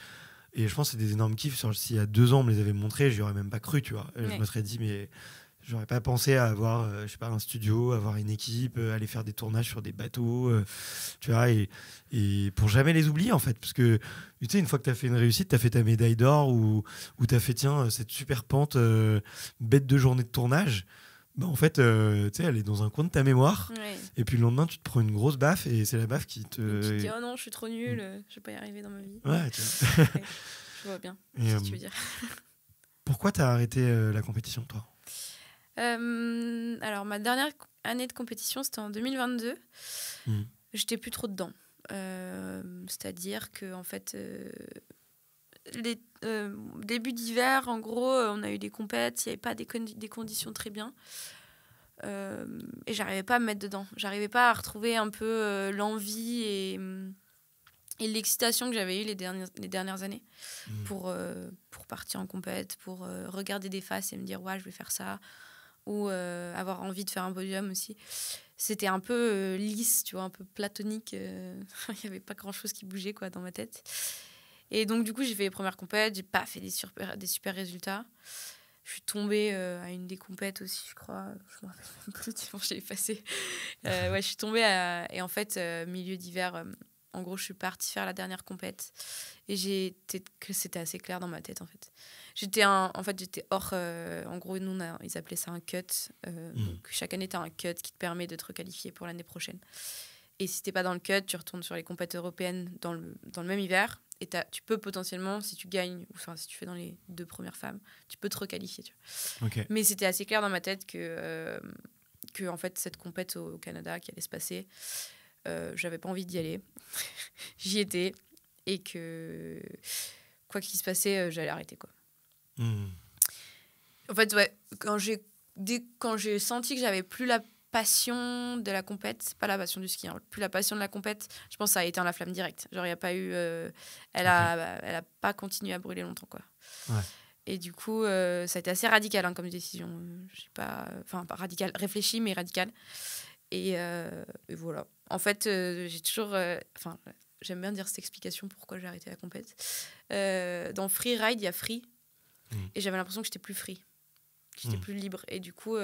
Et je pense que c'est des énormes kiffs. S'il y a 2 ans, on me les avait montrés, je n'y aurais même pas cru, tu vois. Je me serais dit, mais j'aurais pas pensé à avoir je sais pas, un studio, avoir une équipe, aller faire des tournages sur des bateaux, tu vois, et pour jamais les oublier, en fait. Parce que, tu sais, une fois que tu as fait une réussite, tu as fait ta médaille d'or ou tu as fait, tiens, cette super pente, bête de journée de tournage. Bah, en fait, tu sais, elle est dans un coin de ta mémoire. Et puis le lendemain, tu te prends une grosse baffe et c'est la baffe qui te... Et tu te dis, oh non, je suis trop nulle, je vais pas y arriver dans ma vie. Ouais, tu vois. Je vois bien ce que tu veux dire. Pourquoi tu as arrêté la compétition, toi? Alors, ma dernière année de compétition, c'était en 2022. J'étais plus trop dedans. C'est-à-dire que, en fait, début d'hiver, en gros, on a eu des compètes, il n'y avait pas des conditions très bien. Et j'arrivais pas à me mettre dedans. J'arrivais pas à retrouver un peu l'envie et l'excitation que j'avais eue les dernières années pour partir en compète, pour regarder des faces et me dire, ouais, je vais faire ça. Ou avoir envie de faire un podium aussi. C'était un peu lisse, tu vois, un peu platonique. Il n'y avait pas grand-chose qui bougeait, quoi, dans ma tête. Et donc, du coup, j'ai fait les premières compètes. J'ai pas fait des super résultats. Je suis tombée à une des compètes aussi, je crois. Je me rappelle même plus, j'ai effacé. Je suis tombée et en fait, milieu d'hiver, en gros, je suis partie faire la dernière compète. Et c'était assez clair dans ma tête, en fait. J'étais hors... en gros, nous, ils appelaient ça un cut. Donc, chaque année, tu as un cut qui te permet de te requalifier pour l'année prochaine. Et si tu n'es pas dans le cut, tu retournes sur les compètes européennes dans le même hiver. Et tu peux potentiellement, si tu gagnes, enfin, si tu fais dans les 2 premières femmes, tu peux te requalifier. Tu vois. Okay. Mais c'était assez clair dans ma tête que en fait, cette compète au Canada qui allait se passer, j'avais pas envie d'y aller. J'y étais. Et que quoi qu'il se passait, j'allais arrêter, quoi. En fait, ouais, quand j'ai senti que j'avais plus la passion de la compète, pas la passion du ski, plus la passion de la compète, je pense que ça a éteint la flamme directe. Genre, il n'y a pas eu... elle a pas continué à brûler longtemps, quoi. Ouais. Et du coup, ça a été assez radical comme décision. Je sais pas... Enfin, pas radical, réfléchi, mais radical. Et voilà. En fait, j'ai toujours... j'aime bien dire cette explication pourquoi j'ai arrêté la compète. Dans freeride, il y a free. Et j'avais l'impression que j'étais plus free. Que j'étais plus libre. Et du coup...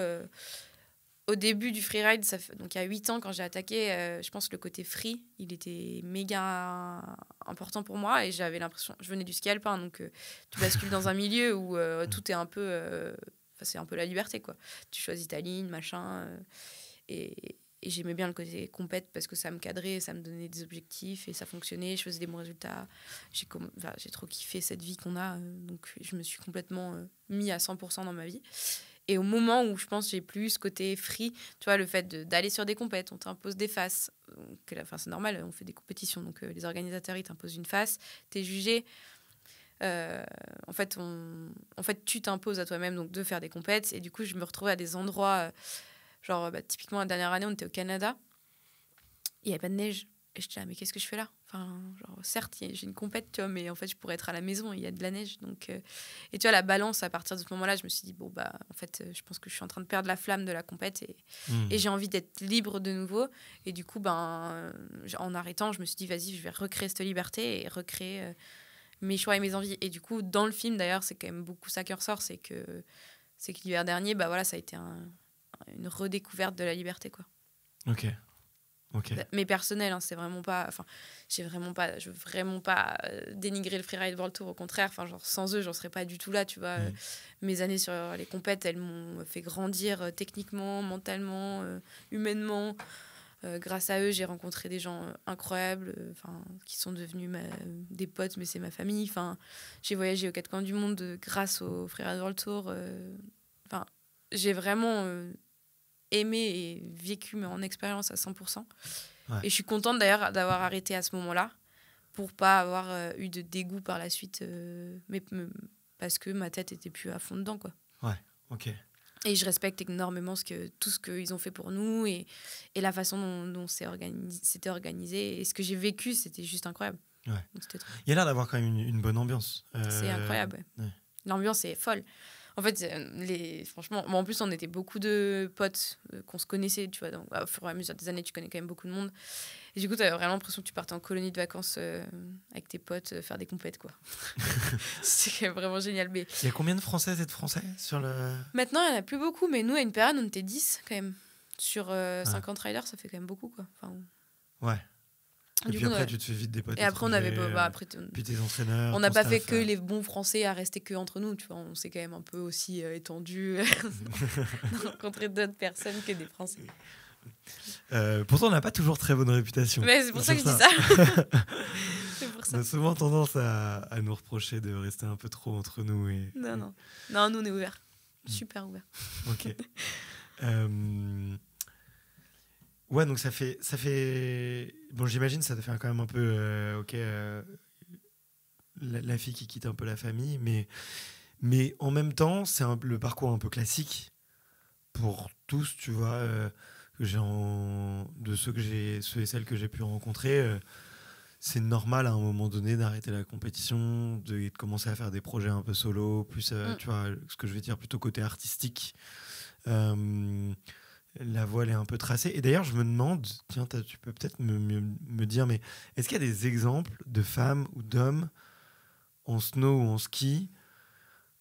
au début du freeride, donc il y a 8 ans, quand j'ai attaqué, je pense que le côté free, il était méga important pour moi. Et j'avais l'impression... Je venais du ski alpin, donc tu bascules dans un milieu où tout est un peu... c'est un peu la liberté, quoi. Tu choisis ta ligne, machin. Et j'aimais bien le côté compète parce que ça me cadrait, ça me donnait des objectifs et ça fonctionnait, je faisais des bons résultats. J'ai trop kiffé cette vie qu'on a, donc je me suis complètement mis à 100% dans ma vie. Et au moment où je pense que j'ai plus ce côté free, tu vois, le fait d'aller sur des compètes, on t'impose des faces. C'est normal, on fait des compétitions, donc les organisateurs, ils t'imposent une face, t'es jugé. En fait, tu t'imposes à toi-même donc de faire des compètes. Et du coup, je me retrouvais à des endroits, typiquement la dernière année, on était au Canada. Il n'y avait pas de neige. Et je disais, mais qu'est-ce que je fais là? Certes, j'ai une compète, tu vois, mais en fait, je pourrais être à la maison, il y a de la neige. Donc, et tu vois, la balance, à partir de ce moment-là, je me suis dit, en fait, je pense que je suis en train de perdre la flamme de la compète et j'ai envie d'être libre de nouveau. Et du coup, en arrêtant, je me suis dit, vas-y, je vais recréer cette liberté et recréer mes choix et mes envies. Et du coup, dans le film, d'ailleurs, c'est quand même beaucoup ça qui ressort, c'est que l'hiver dernier, ça a été une redécouverte de la liberté, quoi. Ok. Mais personnel, hein, c'est vraiment pas. Enfin, je veux vraiment pas dénigrer le freeride World Tour. Au contraire, sans eux, j'en serais pas du tout là. Tu vois, mes années sur les compètes, elles m'ont fait grandir techniquement, mentalement, humainement. Grâce à eux, j'ai rencontré des gens incroyables, qui sont devenus des potes, mais c'est ma famille. J'ai voyagé aux quatre coins du monde grâce au freeride World Tour. J'ai vraiment aimé et vécu mon expérience à 100%. Ouais. Et je suis contente d'ailleurs d'avoir arrêté à ce moment-là pour pas avoir eu de dégoût par la suite, parce que ma tête était plus à fond dedans, quoi. Ouais, ok. Et je respecte énormément tout ce qu'ils ont fait pour nous et la façon dont c'était organisé. Et ce que j'ai vécu, c'était juste incroyable. Ouais. Donc, il y a l'air d'avoir quand même une bonne ambiance. C'est incroyable. Ouais. L'ambiance est folle. En fait, franchement, en plus, on était beaucoup de potes qu'on se connaissait, tu vois. Donc, au fur et à mesure des années, tu connais quand même beaucoup de monde. Et du coup, tu as vraiment l'impression que tu partais en colonie de vacances avec tes potes, faire des compètes, quoi. C'est quand même vraiment génial. Mais... Il y a combien de Françaises et de Français sur le... Maintenant, il n'y en a plus beaucoup, mais nous, à une période, on était 10 quand même. Sur 50 riders, ça fait quand même beaucoup, quoi. Ouais. Et puis après, tu te fais vite des potes. Et après, on avait. Puis tes entraîneurs. On n'a pas fait que les bons Français à rester que entre nous, tu vois. On s'est quand même un peu aussi étendu, rencontrer d'autres personnes que des Français. Pourtant, on n'a pas toujours très bonne réputation. Mais c'est pour ça que je dis ça. C'est pour ça. On a souvent tendance à nous reprocher de rester un peu trop entre nous. Non, nous, on est ouverts. Super ouverts. Ok. Ouais, donc ça fait... Bon, j'imagine ça te fait quand même un peu... la fille qui quitte un peu la famille, mais en même temps, c'est le parcours un peu classique pour tous, tu vois, de ceux et celles que j'ai pu rencontrer. C'est normal à un moment donné d'arrêter la compétition, de commencer à faire des projets un peu solo, plus, tu vois, ce que je vais dire plutôt côté artistique. La voile est un peu tracée. Et d'ailleurs, je me demande, tiens, tu peux peut-être me dire, mais est-ce qu'il y a des exemples de femmes ou d'hommes en snow ou en ski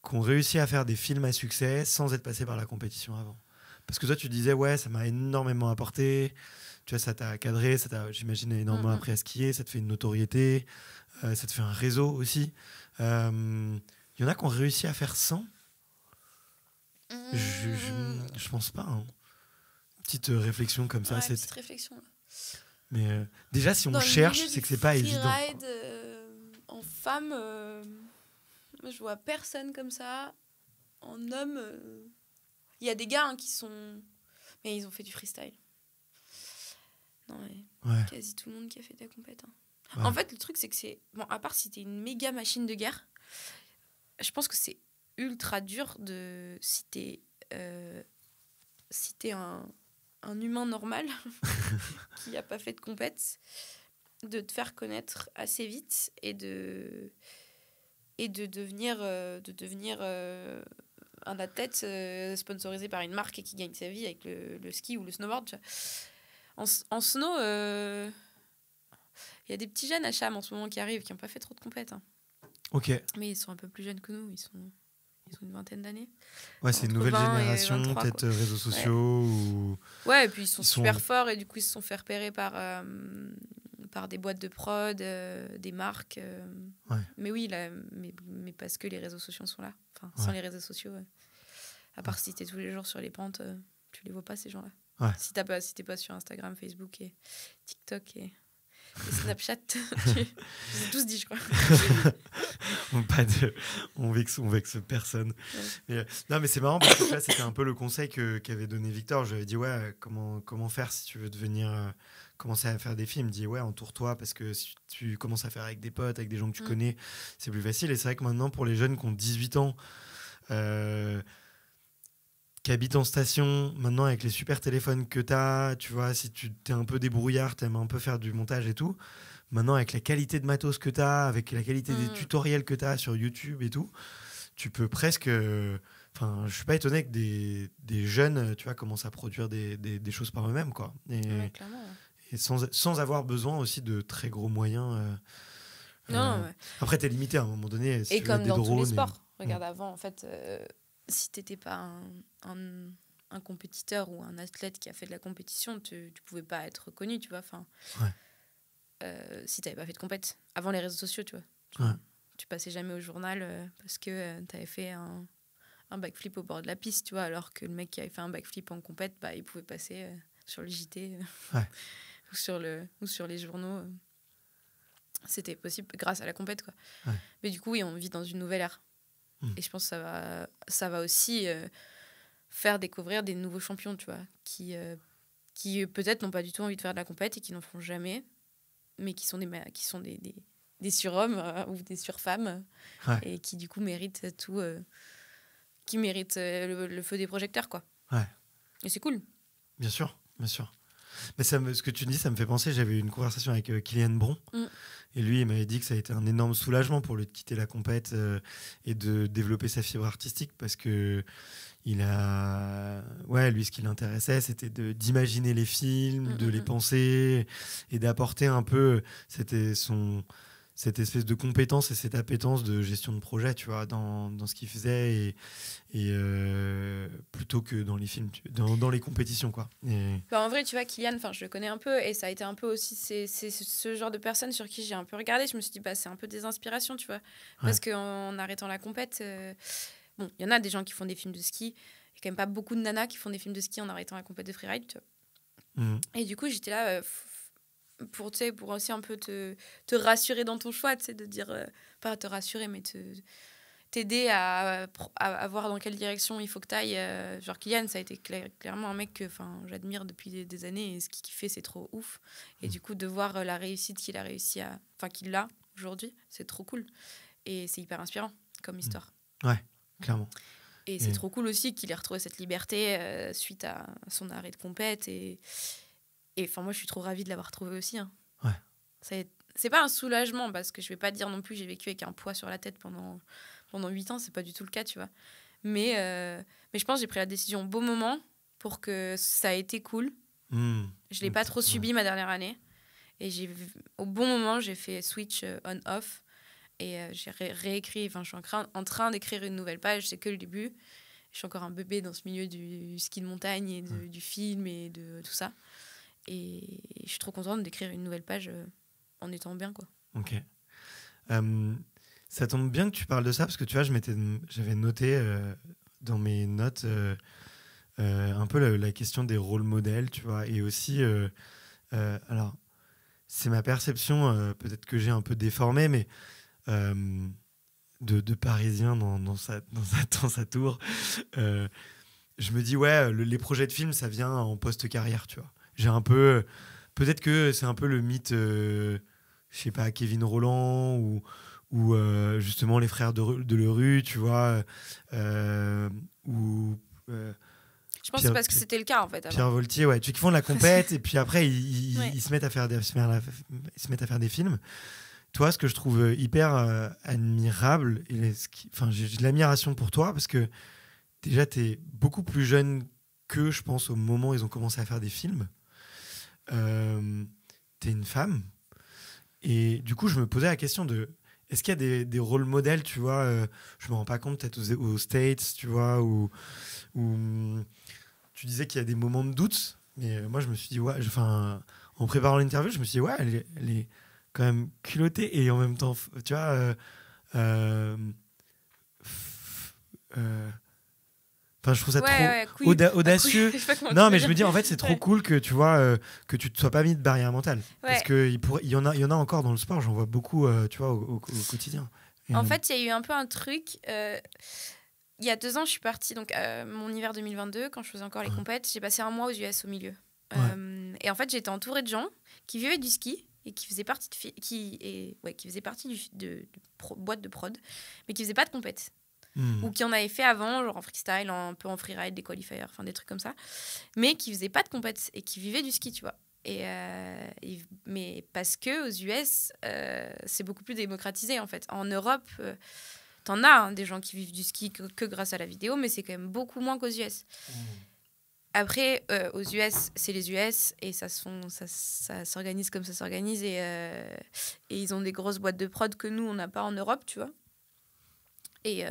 qui ont réussi à faire des films à succès sans être passés par la compétition avant? Parce que toi, tu disais, ouais, ça m'a énormément apporté. Tu vois, ça t'a cadré, ça t'a, j'imagine, énormément appris à skier, ça te fait une notoriété, ça te fait un réseau aussi. Il y en a qui ont réussi à faire sans? Je pense pas, hein. Petite réflexion comme ça. Ouais, petite réflexion. Mais déjà, si on cherche, c'est que c'est pas évident. En femme, moi, je vois personne comme ça. En homme, il y a des gars qui sont... Mais ils ont fait du freestyle. Non, mais quasi tout le monde qui a fait de la compète. Hein. Ouais. En fait, le truc, c'est que c'est... Bon, à part si t'es une méga machine de guerre, je pense que c'est ultra dur de... Si t'es un humain normal qui n'a pas fait de compète, de te faire connaître assez vite et de devenir un athlète sponsorisé par une marque et qui gagne sa vie avec le ski ou le snowboard. Tu vois. En snow, y a des petits jeunes à Cham en ce moment qui arrivent, qui n'ont pas fait trop de compète. Hein. Ok. Mais ils sont un peu plus jeunes que nous, ils ont une vingtaine d'années. Ouais, c'est une nouvelle génération, 23, peut-être quoi. Réseaux sociaux. Ou... Ouais, et puis ils sont super forts et du coup ils se sont fait repérer par des boîtes de prod, des marques. Ouais. Mais oui, là, mais parce que les réseaux sociaux sont là. Sans les réseaux sociaux, à part si t'es tous les jours sur les pentes, tu les vois pas ces gens-là. Ouais. Si t'es pas sur Instagram, Facebook et TikTok et Snapchat, j'ai tous dit, je crois. On vexe personne. Ouais. Mais, non, mais c'est marrant parce que là, c'était un peu le conseil qu'avait donné Victor. Je lui avais dit, ouais, comment faire si tu veux devenir, commencer à faire des films. Il me dit, ouais, entoure-toi parce que si tu commences à faire avec des potes, avec des gens que tu connais, c'est plus facile. Et c'est vrai que maintenant, pour les jeunes qui ont 18 ans, qui habitent en station, maintenant avec les super téléphones que tu as, tu vois, si tu t'es un peu débrouillard, tu aimes un peu faire du montage et tout, maintenant avec la qualité de matos que tu as, avec la qualité des tutoriels que tu as sur YouTube et tout, tu peux presque... Enfin, je suis pas étonné que des jeunes, tu vois, commencent à produire des choses par eux-mêmes, quoi. Ouais, clairement. Ouais. Et sans avoir besoin aussi de très gros moyens. Non, ouais. Après, t'es limité à un moment donné. Si et tu veux comme des dans tous les drones sports. Regarde, avant, en fait, si t'étais pas un compétiteur ou un athlète qui a fait de la compétition, tu pouvais pas être reconnu, tu vois. Enfin, si t'avais pas fait de compète. Avant les réseaux sociaux, tu vois. Tu passais jamais au journal parce que t'avais fait un backflip au bord de la piste, tu vois, alors que le mec qui avait fait un backflip en compète, bah, il pouvait passer sur le JT ou sur les journaux. C'était possible grâce à la compète, quoi. Mais du coup, oui, on vit dans une nouvelle ère. Et je pense que ça va aussi faire découvrir des nouveaux champions, tu vois, qui peut-être n'ont pas du tout envie de faire de la compète et qui n'en feront jamais, mais qui sont des surhommes ou des surfemmes et qui, du coup, méritent tout... qui méritent le feu des projecteurs, quoi. Et c'est cool. Bien sûr, bien sûr. Mais ce que tu dis, ça me fait penser, j'avais eu une conversation avec Kylian Bron, et lui, il m'avait dit que ça a été un énorme soulagement pour lui de quitter la compète et de développer sa fibre artistique, parce que lui, ce qui l'intéressait, c'était d'imaginer les films, de les penser, et d'apporter un peu, c'était cette espèce de compétence et cette appétence de gestion de projet, tu vois, dans ce qu'il faisait, et plutôt que dans les films, dans les compétitions, quoi. Bah, en vrai, tu vois, Kylian, je le connais un peu, et ça a été un peu aussi c'est ce genre de personne sur qui j'ai un peu regardé. Je me suis dit, bah, c'est un peu des inspirations, tu vois, parce qu'en arrêtant la compète, bon, il y en a des gens qui font des films de ski, il y a quand même pas beaucoup de nanas qui font des films de ski en arrêtant la compète de freeride, tu vois. Et du coup, j'étais là pour aussi un peu te rassurer dans ton choix, de dire, pas te rassurer, mais t'aider à voir dans quelle direction il faut que tu ailles. Genre Kylian, ça a été clairement un mec que j'admire depuis des années, et ce qu'il fait, c'est trop ouf. Et du coup, de voir la réussite qu'il a aujourd'hui, c'est trop cool. Et c'est hyper inspirant comme histoire. Ouais, clairement. Et c'est trop cool aussi qu'il ait retrouvé cette liberté suite à son arrêt de compète. Et moi, je suis trop ravie de l'avoir retrouvé aussi. Hein. C'est pas un soulagement, parce que je vais pas dire non plus j'ai vécu avec un poids sur la tête pendant 8 ans, c'est pas du tout le cas, tu vois. Mais je pense que j'ai pris la décision au bon moment pour que ça ait été cool. Je l'ai pas trop subi ma dernière année. Et au bon moment, j'ai fait switch on-off. Et j'ai réécrit, je suis en train d'écrire une nouvelle page, c'est que le début. Je suis encore un bébé dans ce milieu du ski de montagne et du film et de tout ça. Et je suis trop contente d'écrire une nouvelle page en étant bien, quoi. Ok. Ça tombe bien que tu parles de ça, parce que tu vois, j'avais noté dans mes notes un peu la question des rôles modèles, tu vois, et aussi, alors, c'est ma perception, peut-être que j'ai un peu déformé, mais de Parisien dans sa tour, je me dis, ouais, les projets de films, ça vient en post-carrière, tu vois. J'ai un peu... Peut-être que c'est un peu le mythe, je sais pas, Kevin Rolland ou justement les frères de Lerue, tu vois, ou... je pense que c'est parce que c'était le cas, en fait, avant. Pierre Voltier, ouais, tu sais, qui font de la compète et puis après ils se mettent à faire des films. Toi, ce que je trouve hyper admirable, j'ai de l'admiration pour toi, parce que déjà t'es beaucoup plus jeune que, je pense, au moment où ils ont commencé à faire des films. T'es une femme, et du coup je me posais la question de est-ce qu'il y a des rôles modèles, tu vois, je me rends pas compte, peut-être aux States, tu vois, où tu disais qu'il y a des moments de doute, mais moi je me suis dit en préparant l'interview, je me suis dit ouais, elle est quand même culottée, et en même temps, tu vois, Enfin, je trouve ça trop couille. audacieux. Je sais pas comment Non, tu mais veux je me dis, dire. en fait, c'est trop cool que tu vois que tu te sois pas mis de barrière mentale. Parce Ouais. qu'il y en a encore dans le sport, j'en vois beaucoup, tu vois, au quotidien. Et, En fait, il y a eu un peu un truc. Il y a 2 ans, je suis partie, donc mon hiver 2022, quand je faisais encore les compètes, j'ai passé un mois aux US au milieu. Et en fait, j'étais entourée de gens qui vivaient du ski et qui faisaient partie qui faisaient partie de boîte de prod, mais qui faisaient pas de compète. Ou qui en avaient fait avant, genre en freestyle, un peu en freeride, des qualifiers, enfin des trucs comme ça, mais qui faisaient pas de compète et qui vivaient du ski, tu vois. Mais parce que aux US, c'est beaucoup plus démocratisé en fait. En Europe, t'en as des gens qui vivent du ski que grâce à la vidéo, mais c'est quand même beaucoup moins qu'aux US. Après, aux US, c'est les US et ça s'organise comme ça s'organise et ils ont des grosses boîtes de prod que nous, on n'a pas en Europe, tu vois. Et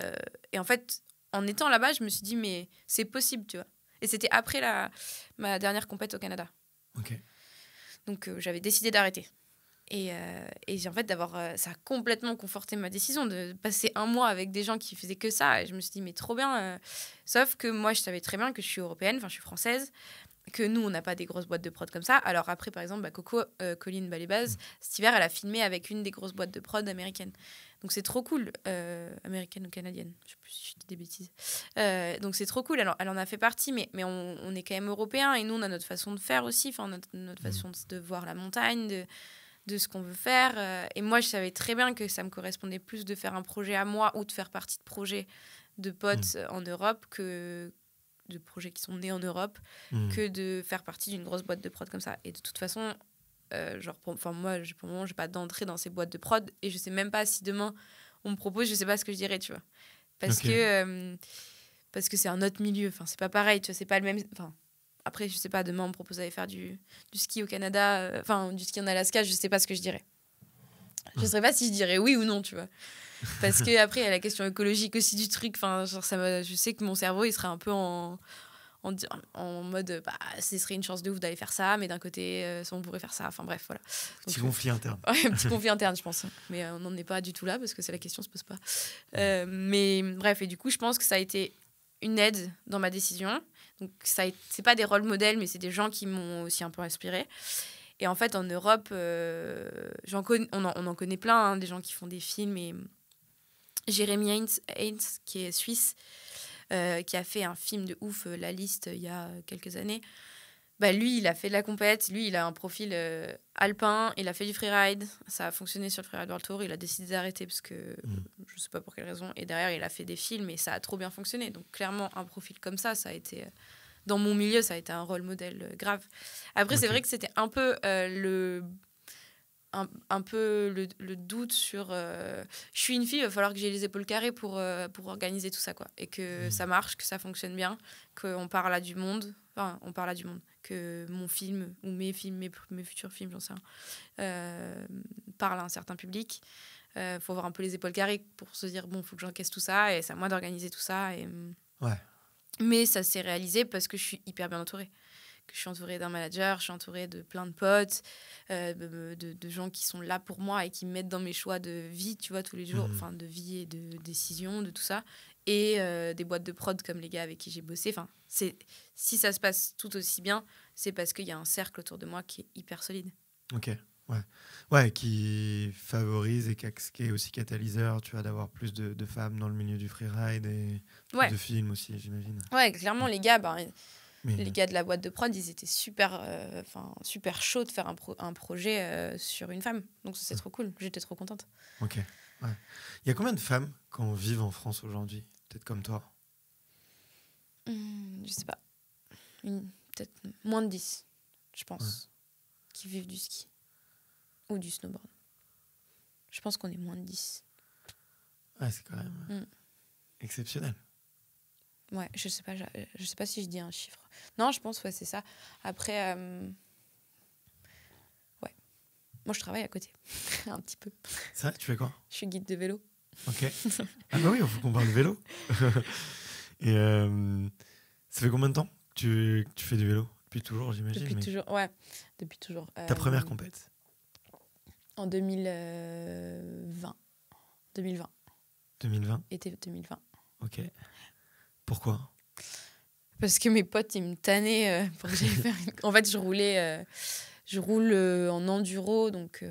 en fait, en étant là-bas, je me suis dit, mais c'est possible, tu vois. Et c'était après ma dernière compète au Canada. Ok. Donc, j'avais décidé d'arrêter. Et en fait, ça a complètement conforté ma décision de passer un mois avec des gens qui faisaient que ça. Et je me suis dit, mais trop bien. Sauf que moi, je savais très bien que je suis européenne, enfin, je suis française, que nous, on n'a pas des grosses boîtes de prod comme ça. Alors après, par exemple, Coco, Colline Balébaz, cet hiver, elle a filmé avec une des grosses boîtes de prod américaines. Donc c'est trop cool. Américaine ou canadienne, je sais plus si je dis des bêtises. Donc c'est trop cool. Elle en a fait partie, mais on est quand même européens et nous, on a notre façon de faire aussi, enfin, notre façon de voir la montagne, de ce qu'on veut faire. Et moi, je savais très bien que ça me correspondait plus de faire un projet à moi ou de faire partie de projets de potes en Europe que de projets qui sont nés en Europe que de faire partie d'une grosse boîte de prod comme ça. Et de toute façon, moi, pour le moment, j'ai pas d'entrée dans ces boîtes de prod et je sais même pas si demain on me propose, je sais pas ce que je dirais, tu vois. Parce que c'est un autre milieu. Enfin, c'est pas pareil, tu vois, c'est pas le même. Enfin, après, je sais pas, demain on me propose d'aller faire du ski au Canada, du ski en Alaska, je sais pas ce que je dirais. Je sais pas si je dirais oui ou non, tu vois. Parce que après il y a la question écologique aussi du truc. Enfin, je sais que mon cerveau il serait un peu en mode ce serait une chance de ouf d'aller faire ça, mais d'un côté on pourrait faire ça. Enfin bref, voilà. Petit conflit interne. Un petit conflit interne, je pense. Mais on n'en est pas du tout là parce que la question se pose pas. Mais bref, et du coup, je pense que ça a été une aide dans ma décision. Donc c'est pas des rôles modèles, mais c'est des gens qui m'ont aussi un peu inspirée. Et en fait, en Europe, on en connaît plein, hein, des gens qui font des films. Et Jérémy Heinz, qui est suisse, qui a fait un film de ouf, La Liste, il y a quelques années. Lui, il a fait de la compète. Lui, il a un profil alpin. Il a fait du freeride. Ça a fonctionné sur le Freeride World Tour. Il a décidé d'arrêter parce que je sais pas pour quelle raison. Et derrière, il a fait des films et ça a trop bien fonctionné. Donc, clairement, un profil comme ça a été... dans mon milieu, ça a été un rôle modèle grave. Après, c'est vrai que c'était un peu un peu le doute sur je suis une fille, il va falloir que j'ai les épaules carrées pour organiser tout ça, quoi. Et que ça marche, que ça fonctionne bien, qu'on parle à du monde, que mon film ou mes films, mes futurs films, j'en sais rien, parlent à un certain public. Faut avoir un peu les épaules carrées pour se dire bon, faut que j'encaisse tout ça et c'est à moi d'organiser tout ça. Mais ça s'est réalisé parce que je suis hyper bien entourée. Que je suis entourée d'un manager, je suis entourée de plein de potes, de gens qui sont là pour moi et qui me mettent dans mes choix de vie, tu vois, tous les jours, enfin de vie et de décision, de tout ça. Et des boîtes de prod comme les gars avec qui j'ai bossé. Enfin, si ça se passe tout aussi bien, c'est parce qu'il y a un cercle autour de moi qui est hyper solide. Ok, ouais, qui favorise et qui est aussi catalyseur, tu vois, d'avoir plus de femmes dans le milieu du freeride et de films aussi, j'imagine. Ouais, clairement, les gars, les gars de la boîte de prod, ils étaient super chauds de faire un projet sur une femme. Donc ça, c'est trop cool. J'étais trop contente. Ok, ouais. Il y a combien de femmes qui vivent en France aujourd'hui, peut-être comme toi? Je sais pas. Peut-être moins de 10, je pense, qui vivent du ski. Ou du snowboard. Je pense qu'on est moins de 10. Ouais, c'est quand même exceptionnel. Ouais, je sais pas si je dis un chiffre. Non, je pense, c'est ça. Après, ouais. Moi, je travaille à côté, un petit peu. Ça, tu fais quoi? Je suis guide de vélo. Ok. Ah bah oui, il faut qu'on parle de vélo. Et ça fait combien de temps que tu fais du vélo? Depuis toujours, j'imagine. Depuis toujours, ouais. Depuis toujours. Ta première compète? En 2020. 2020. 2020? Été 2020. Ok. Pourquoi? Parce que mes potes, ils me tannaient pour que j'aille faire En fait, je roule en enduro, donc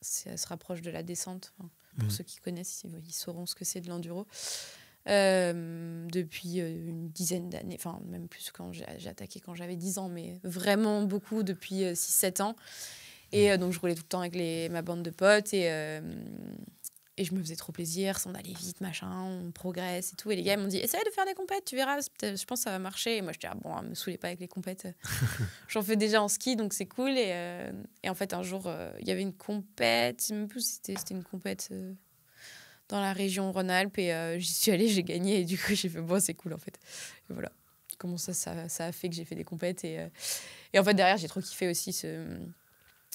ça se rapproche de la descente. Enfin, pour ceux qui connaissent, ils sauront ce que c'est de l'enduro. Depuis une dizaine d'années, enfin même plus, quand j'ai attaqué quand j'avais 10 ans, mais vraiment beaucoup depuis 6-7 ans. Et donc je roulais tout le temps avec ma bande de potes et je me faisais trop plaisir, on allait vite, machin, on progresse et tout. Et les gars ils m'ont dit essaye de faire des compètes, tu verras, je pense que ça va marcher. Et moi j'étais bon, me saoulez pas avec les compètes. J'en fais déjà en ski, donc c'est cool. Et en fait un jour il y avait une compète, je sais même plus si c'était une compète dans la région Rhône-Alpes, et j'y suis allée, j'ai gagné, et du coup j'ai fait bon, c'est cool en fait. Et voilà comment ça a fait que j'ai fait des compètes. Et en fait derrière j'ai trop kiffé aussi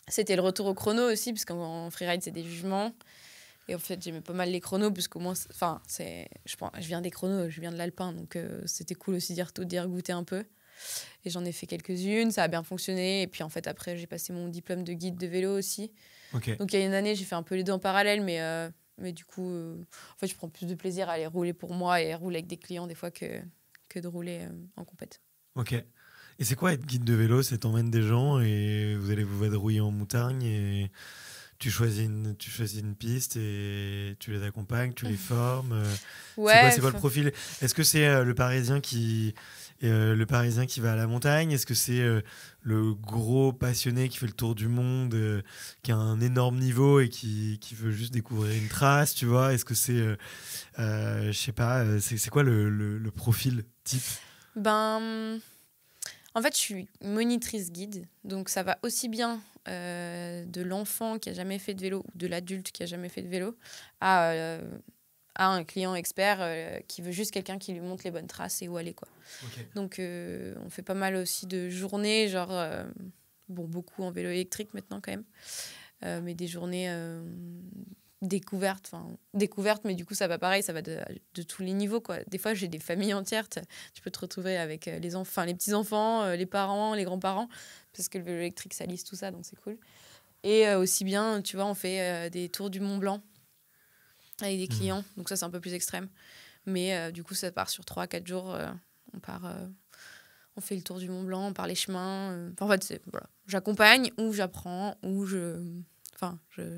c'était le retour au chrono aussi, parce qu'en freeride c'est des jugements. Et en fait, j'aimais pas mal les chronos, parce qu'au moins, je viens des chronos, je viens de l'alpin, donc c'était cool aussi d'y goûter un peu. Et j'en ai fait quelques-unes, ça a bien fonctionné. Et puis en fait, après, j'ai passé mon diplôme de guide de vélo aussi. Ok. Donc il y a une année, j'ai fait un peu les deux en parallèle, mais du coup, en fait, je prends plus de plaisir à aller rouler pour moi et rouler avec des clients des fois que de rouler en compète. Ok. Et c'est quoi être guide de vélo? C'est t'emmènes des gens et vous allez vous vadrouiller en montagne et tu choisis une piste et tu les accompagnes, tu les formes. Ouais, c'est quoi le profil? Est-ce que c'est le Parisien qui va à la montagne? Est-ce que c'est le gros passionné qui fait le tour du monde, qui a un énorme niveau et qui veut juste découvrir une trace, tu vois? Est-ce que c'est, je sais pas, c'est quoi le profil type? En fait, je suis monitrice guide, donc ça va aussi bien de l'enfant qui a jamais fait de vélo ou de l'adulte qui a jamais fait de vélo à un client expert qui veut juste quelqu'un qui lui montre les bonnes traces et où aller, quoi. Okay. Donc on fait pas mal aussi de journées, genre beaucoup en vélo électrique maintenant quand même, mais des journées découverte, mais du coup ça va pareil, ça va de tous les niveaux, quoi. Des fois j'ai des familles entières, tu peux te retrouver avec les petits enfants, les parents, les grands-parents, parce que le vélo électrique ça lisse tout ça, donc c'est cool. Et aussi bien, tu vois, on fait des tours du Mont Blanc avec des clients, donc ça c'est un peu plus extrême, mais du coup ça part sur 3-4 jours, on fait le tour du Mont Blanc, on part les chemins, en fait voilà, j'accompagne ou j'apprends ou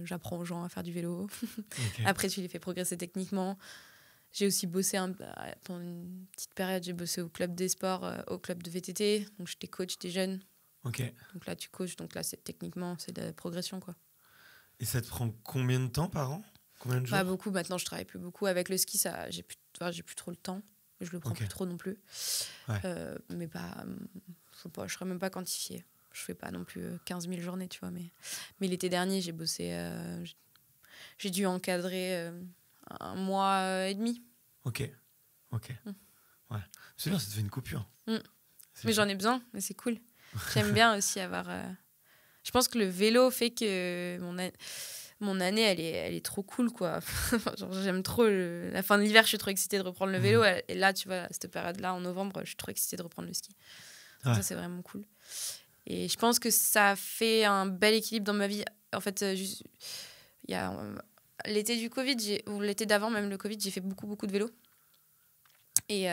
j'apprends aux gens à faire du vélo. Okay. Après, tu les fais progresser techniquement. J'ai aussi bossé pendant une petite période, j'ai bossé au club des sports, au club de VTT. Donc, j'étais coach des jeunes. Okay. Donc là, tu coaches. Donc là, techniquement, c'est de la progression, quoi. Et ça te prend combien de temps par an? Combien de jours? Pas beaucoup. Maintenant, je travaille plus beaucoup. Avec le ski, j'ai plus trop le temps. Je le prends plus trop non plus. Ouais. Mais je serais même pas quantifiée. Je fais pas non plus 15 000 journées, tu vois. Mais l'été dernier, j'ai bossé... j'ai dû encadrer 1 mois et demi. Ok. Ouais. C'est bien, ça te fait une coupure. Mais j'en ai besoin, mais c'est cool. J'aime bien aussi avoir... Je pense que le vélo fait que mon année, elle est trop cool, quoi. Genre, j'aime trop... La fin de l'hiver, je suis trop excitée de reprendre le vélo. Et là, tu vois, à cette période-là, en novembre, je suis trop excitée de reprendre le ski. Ouais. Ça, c'est vraiment cool. Et je pense que ça fait un bel équilibre dans ma vie. En fait, il y a l'été du Covid, ou l'été d'avant, même le Covid, j'ai fait beaucoup de vélo. Et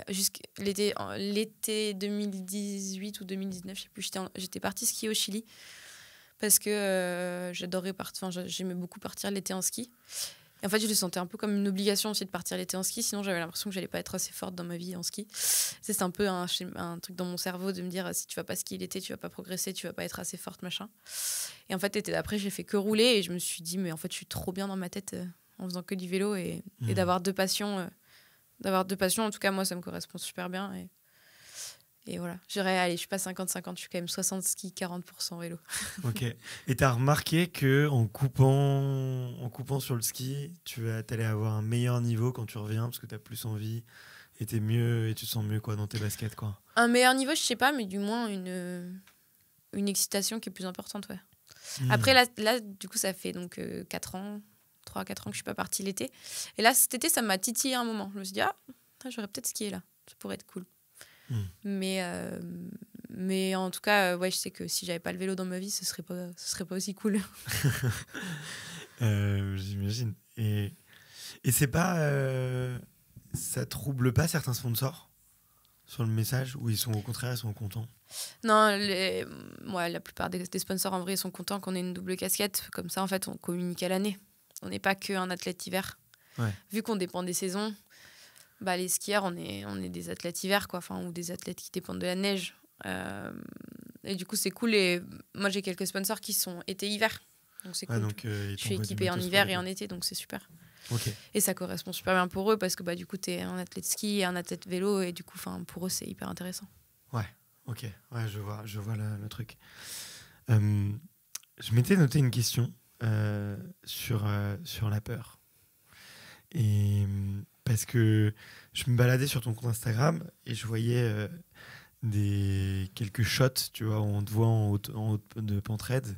jusqu'à l'été 2018 ou 2019, je sais plus, j'étais partie skier au Chili parce que j'aimais beaucoup partir l'été en ski. Et en fait, je le sentais un peu comme une obligation aussi de partir l'été en ski, sinon j'avais l'impression que j'allais pas être assez forte dans ma vie en ski. C'est un peu un truc dans mon cerveau de me dire si tu vas pas skier l'été, tu vas pas progresser, tu vas pas être assez forte, machin. Et en fait, l'été d'après, j'ai fait que rouler et je me suis dit, mais en fait, je suis trop bien dans ma tête en faisant que du vélo et d'avoir deux passions. En tout cas, moi, ça me correspond super bien. Et voilà, je suis pas 50-50, je suis quand même 60 ski, 40% vélo. Ok. Et tu as remarqué qu'en coupant sur le ski, tu allais avoir un meilleur niveau quand tu reviens parce que tu as plus envie et t'es mieux et tu te sens mieux, quoi, dans tes baskets, quoi. Un meilleur niveau, je sais pas, mais du moins une excitation qui est plus importante, ouais. Après, là, du coup, ça fait donc 3-4 ans que je suis pas partie l'été. Et là, cet été, ça m'a titillé un moment. Je me suis dit, j'aurais peut-être skié là. Ça pourrait être cool. Mais en tout cas, ouais, je sais que si j'avais pas le vélo dans ma vie, ce serait pas aussi cool. J'imagine. Et c'est pas... ça trouble pas certains sponsors? sur le message, ou ils sont au contraire, ils sont contents? Non, moi, la plupart des sponsors, en vrai, ils sont contents qu'on ait une double casquette. Comme ça, en fait, on communique à l'année. On n'est pas qu'un athlète hiver. Ouais. Vu qu'on dépend des saisons, les skieurs, on est des athlètes hiver, quoi. Enfin, ou des athlètes qui dépendent de la neige. Et du coup, c'est cool. Et moi, j'ai quelques sponsors qui sont été-hiver. Donc, c'est cool. Donc, je suis équipée en hiver et en été, donc c'est super. Okay. Et ça correspond super bien pour eux parce que du coup, tu es un athlète ski et un athlète vélo. Et du coup, pour eux, c'est hyper intéressant. Ouais, ok. Ouais, je vois le truc. Je m'étais noté une question sur la peur. Et parce que je me baladais sur ton compte Instagram et je voyais quelques shots, tu vois, où on te voit en haut de Pentraide.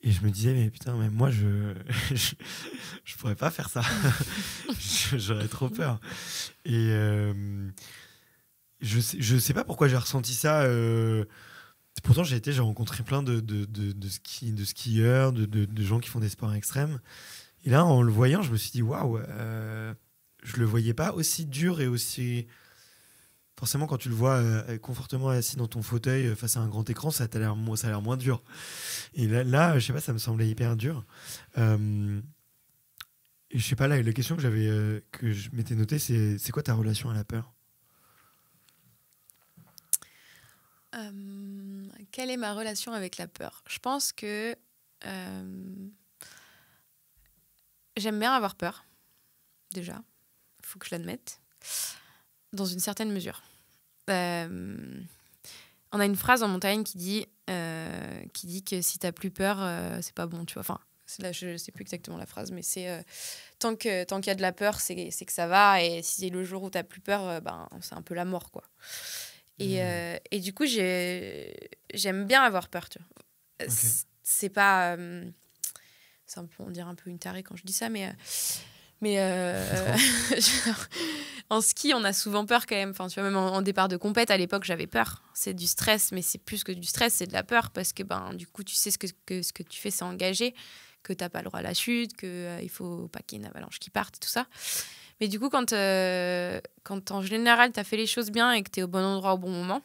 Et je me disais, mais putain, même moi, je pourrais pas faire ça. J'aurais trop peur. Et je sais pas pourquoi j'ai ressenti ça. Pourtant, j'ai rencontré plein de skieurs, de gens qui font des sports extrêmes. Et là, en le voyant, je me suis dit, waouh, je le voyais pas aussi dur et aussi. Forcément, quand tu le vois confortablement assis dans ton fauteuil face à un grand écran, ça a l'air moins dur. Et là, je sais pas, ça me semblait hyper dur. Et je sais pas, là, la question que je m'étais notée, c'est quoi ta relation à la peur? Quelle est ma relation avec la peur? Je pense que j'aime bien avoir peur, déjà. Il faut que je l'admette. Dans une certaine mesure. On a une phrase en montagne qui dit que si t'as plus peur, c'est pas bon, tu vois. Enfin, là, je sais plus exactement la phrase, mais c'est tant qu'il y a de la peur, c'est que ça va. Et si c'est le jour où t'as plus peur, c'est un peu la mort, quoi. Et du coup, j'aime bien avoir peur, tu vois. Okay. C'est pas... c'est on dirait un peu une tarée quand je dis ça, mais genre, en ski, on a souvent peur quand même. Enfin, tu vois, même en départ de compète, à l'époque, j'avais peur. C'est du stress, mais c'est plus que du stress, c'est de la peur parce que du coup, tu sais ce que tu fais, c'est engagé, que t'as pas le droit à la chute, qu'il faut pas qu'il y ait une avalanche qui parte et tout ça. Mais du coup, quand en général, t'as fait les choses bien et que t'es au bon endroit au bon moment,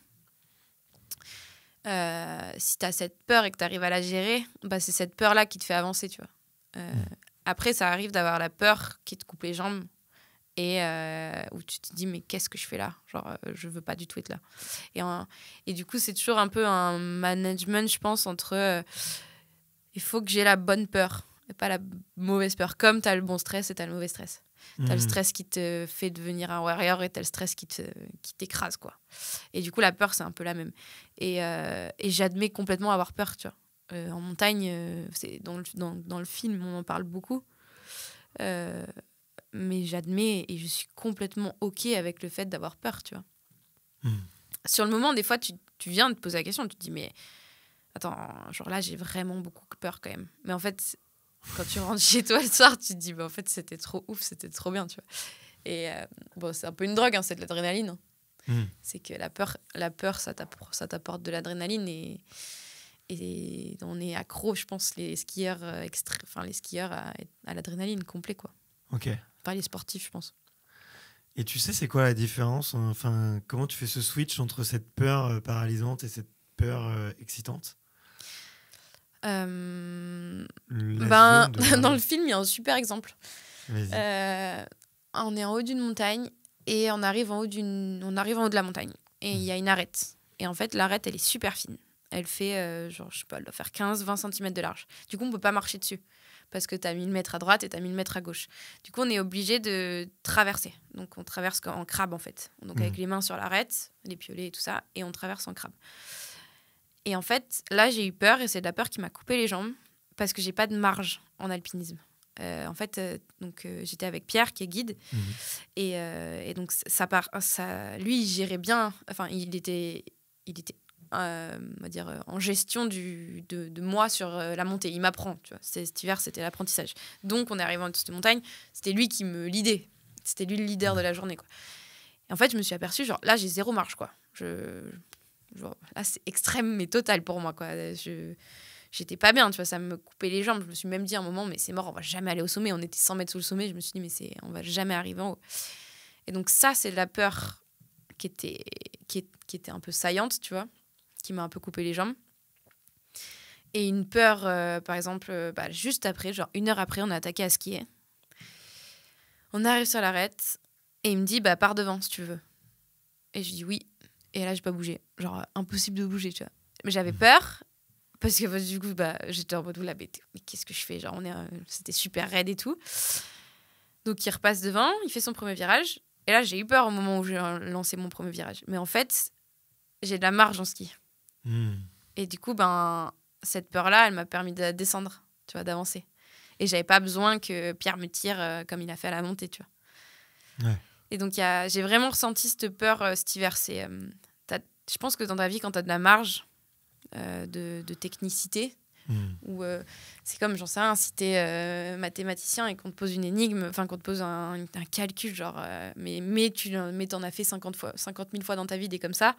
si t'as cette peur et que t'arrives à la gérer, c'est cette peur-là qui te fait avancer, tu vois. Après, ça arrive d'avoir la peur qui te coupe les jambes et où tu te dis mais qu'est-ce que je fais là, genre je veux pas du tout être là. Et du coup, c'est toujours un peu un management, je pense, entre il faut que j'ai la bonne peur et pas la mauvaise peur. Comme t'as le bon stress et t'as le mauvais stress. T'as le stress qui te fait devenir un warrior et t'as le stress qui t'écrase, quoi. Et du coup, la peur, c'est un peu la même. Et j'admets complètement avoir peur, tu vois. En montagne, c'est dans le film, on en parle beaucoup. Mais j'admets et je suis complètement OK avec le fait d'avoir peur, tu vois. Sur le moment, des fois, tu viens de te poser la question, tu te dis, mais attends, genre là, j'ai vraiment beaucoup peur quand même. Mais en fait, quand tu rentres chez toi le soir, tu te dis, en fait, c'était trop ouf, c'était trop bien, tu vois. Et c'est un peu une drogue, hein, c'est de l'adrénaline. C'est que la peur, ça t'apporte de l'adrénaline et on est accro, je pense, les skieurs les skieurs à l'adrénaline complet, quoi. Ok. Pas les sportifs, je pense. Et tu sais, c'est quoi la différence? Enfin, comment tu fais ce switch entre cette peur paralysante et cette peur excitante? Dans le film, il y a un super exemple. On est en haut d'une montagne et on arrive en haut de la montagne. Et il y a une arête. Et en fait, l'arête, elle est super fine. Elle fait, je sais pas, elle doit faire 15-20 cm de large. Du coup, on peut pas marcher dessus. Parce que tu as 1000 mètres à droite et tu as 1000 mètres à gauche. Du coup, on est obligé de traverser. Donc, on traverse en crabe, en fait. Donc, avec les mains sur l'arête, les piolets et tout ça, et on traverse en crabe. Et en fait, là, j'ai eu peur, et c'est de la peur qui m'a coupé les jambes, parce que j'ai pas de marge en alpinisme. En fait, j'étais avec Pierre, qui est guide, et donc, lui, il gérait bien. Enfin, il était on va dire, en gestion de moi sur la montée. Il m'apprend, tu vois. Cet hiver, c'était l'apprentissage. Donc, on est arrivé en cette montagne, c'était lui qui me leadait. C'était lui le leader de la journée, quoi. Et en fait, je me suis aperçue, genre, là, j'ai zéro marge, quoi. Genre, là, c'est extrême, mais total pour moi, quoi. J'étais pas bien, tu vois, ça me coupait les jambes. Je me suis même dit à un moment, mais c'est mort, on va jamais aller au sommet. On était 100 mètres sous le sommet. Je me suis dit, mais on va jamais arriver en haut. Et donc, ça, c'est de la peur qui était qui était un peu saillante, tu vois, qui m'a un peu coupé les jambes. Et une peur, par exemple, juste après, genre 1 heure après, on a attaqué à skier. On arrive sur l'arête et il me dit, pars devant si tu veux. Et je dis oui. Et là, j'ai pas bougé. Genre, impossible de bouger, tu vois. Mais j'avais peur parce que du coup, j'étais en mode, mais qu'est-ce que je fais? Genre, c'était super raide et tout. Donc, il repasse devant, il fait son premier virage. Et là, j'ai eu peur au moment où j'ai lancé mon premier virage. Mais en fait, j'ai de la marge en ski. Et du coup, cette peur-là, elle m'a permis de descendre, tu vois, d'avancer. Et j'avais pas besoin que Pierre me tire comme il a fait à la montée, tu vois. Ouais. Et donc, j'ai vraiment ressenti cette peur cet hiver. Je pense que dans ta vie, quand tu as de la marge de technicité, ou c'est comme, j'en sais rien, si tu es mathématicien et qu'on te pose une énigme, enfin qu'on te pose un calcul, genre, mais t'en as fait 50 000 fois dans ta vie, des comme ça.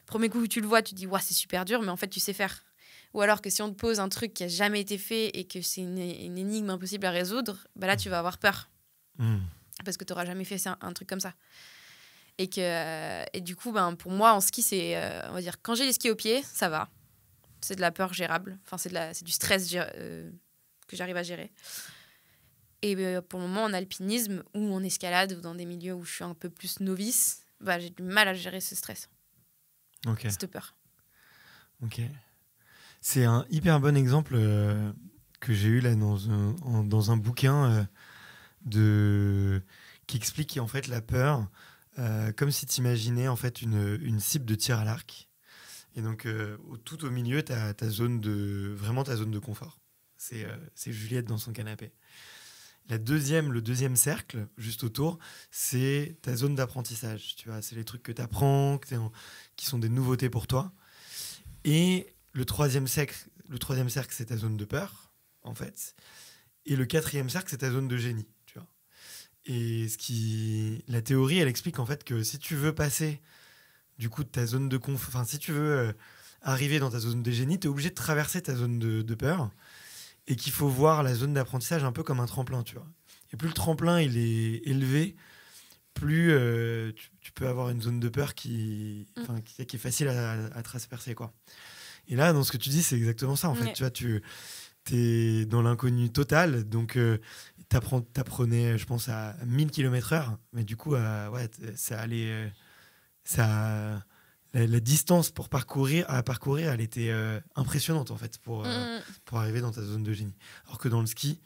Premier coup où tu le vois, tu te dis, c'est super dur, mais en fait, tu sais faire. Ou alors que si on te pose un truc qui a jamais été fait et que c'est une énigme impossible à résoudre, là, tu vas avoir peur. Parce que tu n'auras jamais fait un truc comme ça. Et du coup, pour moi, en ski, c'est, on va dire, quand j'ai les skis aux pieds, ça va. C'est de la peur gérable. Enfin, c'est du stress que j'arrive à gérer. Et pour le moment, en alpinisme ou en escalade ou dans des milieux où je suis un peu plus novice, j'ai du mal à gérer ce stress. Cette peur. Ok. C'est un hyper bon exemple que j'ai eu là dans un bouquin qui explique en fait la peur comme si tu imaginais en fait une cible de tir à l'arc. Et donc tout au milieu, tu as ta zone de confort. C'est Juliette dans son canapé. Le deuxième cercle, juste autour, c'est ta zone d'apprentissage. Tu vois, c'est les trucs que tu apprends, qui sont des nouveautés pour toi. Et le troisième cercle, c'est ta zone de peur, en fait. Et le 4e cercle, c'est ta zone de génie. Tu vois. Et la théorie, elle explique en fait que si tu veux passer du coup de ta zone de confort, enfin si tu veux arriver dans ta zone de génie, tu es obligé de traverser ta zone de peur. Et qu'il faut voir la zone d'apprentissage un peu comme un tremplin, tu vois. Et plus le tremplin il est élevé, plus tu peux avoir une zone de peur qui est facile à transpercer, quoi. Et là, dans ce que tu dis, c'est exactement ça, en fait. Tu vois, tu es dans l'inconnu total, donc t'apprenais, je pense, à 1000 km/h, mais du coup, ça allait... La distance à parcourir, elle était impressionnante en fait pour arriver dans ta zone de génie. Alors que dans le ski,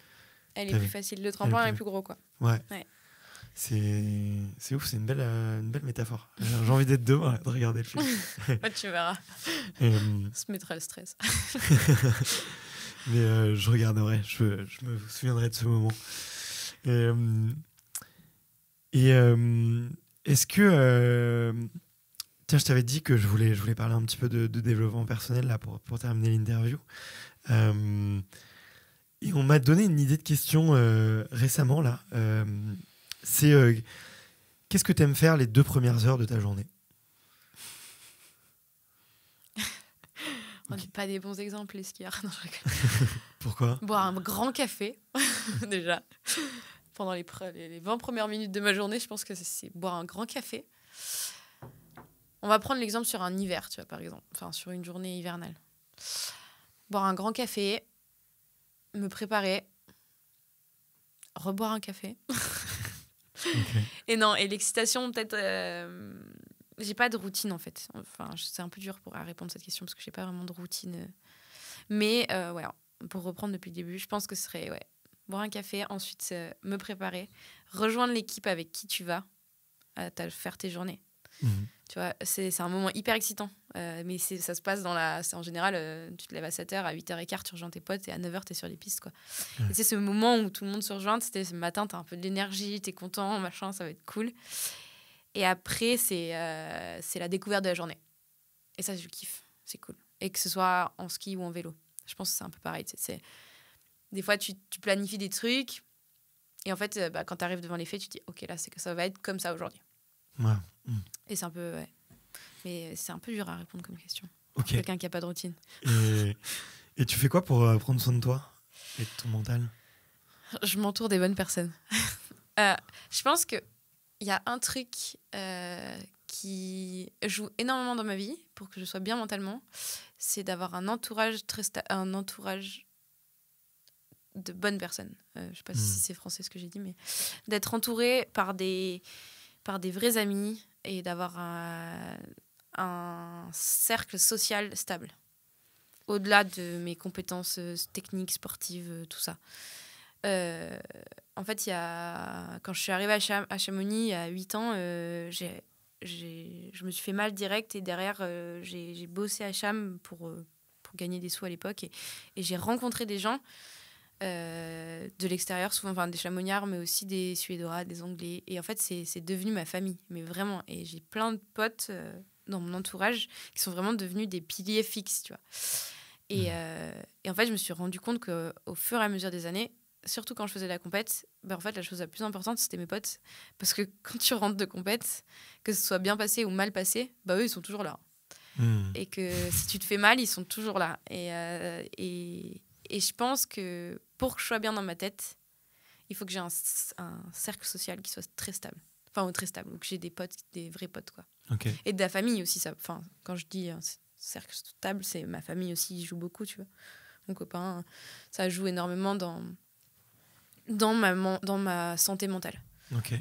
elle est plus facile. Le tremplin est plus gros, quoi. Ouais. C'est ouf, c'est une belle métaphore. J'ai envie d'être demain, de regarder le film. Tu verras. Ça mettra le stress. Mais je regarderai, je me souviendrai de ce moment. Est-ce que tiens, je t'avais dit que je voulais parler un petit peu de développement personnel là, pour terminer l'interview. Et on m'a donné une idée de question récemment. Là. C'est qu'est-ce que tu aimes faire les 2 premières heures de ta journée? On n'est pas des bons exemples, les skieurs. Non, Pourquoi? Boire un grand café, déjà. Pendant les 20 premières minutes de ma journée, je pense que c'est boire un grand café. On va prendre l'exemple sur un hiver, tu vois, par exemple. Enfin, sur une journée hivernale. Boire un grand café, me préparer, reboire un café. Okay. Et l'excitation, peut-être... j'ai pas de routine, en fait. Enfin, c'est un peu dur à répondre à cette question parce que j'ai pas vraiment de routine. Mais, pour reprendre depuis le début, je pense que ce serait, boire un café, ensuite me préparer, rejoindre l'équipe avec qui tu vas faire tes journées. Tu vois, c'est un moment hyper excitant. Mais ça se passe en général, tu te lèves à 7h, à 8h15, tu rejoins tes potes et à 9h, tu es sur les pistes, quoi. Ouais. Et c'est ce moment où tout le monde se rejoint. C'était ce matin, tu as un peu de l'énergie, tu es content, machin, ça va être cool. Et après, c'est la découverte de la journée. Et ça, je kiffe. C'est cool. Et que ce soit en ski ou en vélo. Je pense que c'est un peu pareil. Des fois, tu planifies des trucs. Et en fait, quand tu arrives devant les faits, tu te dis, OK, là, c'est que ça va être comme ça aujourd'hui. Ouais. Et c'est un peu... Ouais. Mais c'est un peu dur à répondre comme question. Okay. Quelqu'un qui n'a pas de routine. Et tu fais quoi pour prendre soin de toi et de ton mental? Je m'entoure des bonnes personnes. Je pense qu'il y a un truc qui joue énormément dans ma vie pour que je sois bien mentalement, c'est d'avoir un entourage un entourage de bonnes personnes. Je sais pas si c'est français ce que j'ai dit, mais d'être entouré par des vrais amis et d'avoir un cercle social stable. Au-delà de mes compétences techniques, sportives, tout ça. En fait, quand je suis arrivée à Chamonix il y a 8 ans, je me suis fait mal direct et derrière, j'ai bossé à Cham pour gagner des sous à l'époque et j'ai rencontré des gens de l'extérieur, souvent des Chamoniards, mais aussi des Suédois, des Anglais. Et en fait, c'est devenu ma famille, mais vraiment. Et j'ai plein de potes dans mon entourage qui sont vraiment devenus des piliers fixes, tu vois. Et en fait, je me suis rendu compte qu'au fur et à mesure des années, surtout quand je faisais la compète, en fait, la chose la plus importante, c'était mes potes. Parce que quand tu rentres de compète, que ce soit bien passé ou mal passé, eux, ils sont toujours là. Et que si tu te fais mal, ils sont toujours là. Et je pense que pour que je sois bien dans ma tête, il faut que j'ai un cercle social qui soit très stable. Enfin, très stable. Ou que j'ai des potes, des vrais potes, quoi. Okay. Et de la famille aussi. Quand je dis cercle stable, c'est ma famille aussi, il joue beaucoup, tu vois. Mon copain, ça joue énormément dans ma santé mentale. Ok.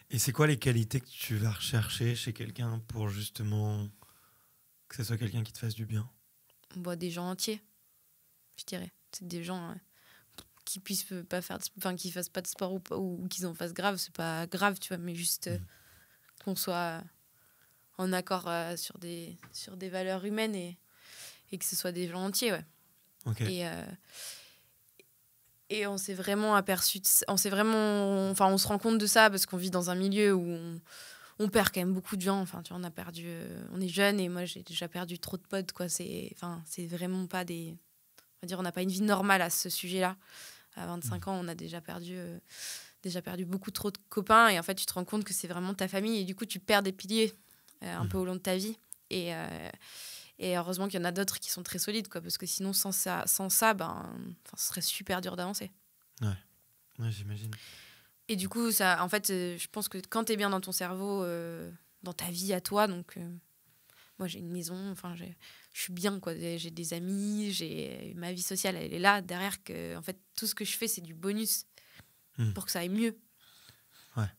Et c'est quoi les qualités que tu vas rechercher chez quelqu'un pour justement que ce soit quelqu'un qui te fasse du bien? Des gens entiers, je dirais. C'est des gens qui puissent pas faire, qui fassent pas de sport ou qu'ils en fassent grave, c'est pas grave, tu vois, mais juste qu'on soit en accord sur des valeurs humaines et que ce soit des gens entiers, ouais. Okay. Et on s'est vraiment aperçu, on se rend compte de ça parce qu'on vit dans un milieu où on perd quand même beaucoup de gens. Enfin, tu vois, on est jeune et moi j'ai déjà perdu trop de potes, quoi. C'est vraiment pas des, on va dire, on n'a pas une vie normale à ce sujet-là. À 25 ans, on a déjà perdu beaucoup trop de copains et en fait, tu te rends compte que c'est vraiment ta famille et du coup, tu perds des piliers un peu au long de ta vie et heureusement qu'il y en a d'autres qui sont très solides, quoi, parce que sinon, sans ça, ce serait super dur d'avancer. Ouais, j'imagine. Et du coup, ça, en fait, je pense que quand tu es bien dans ton cerveau, dans ta vie à toi, donc moi, j'ai une maison, je suis bien, quoi. J'ai des amis, j'ai ma vie sociale, elle est là. Derrière, en fait, tout ce que je fais, c'est du bonus pour que ça aille mieux. Ouais.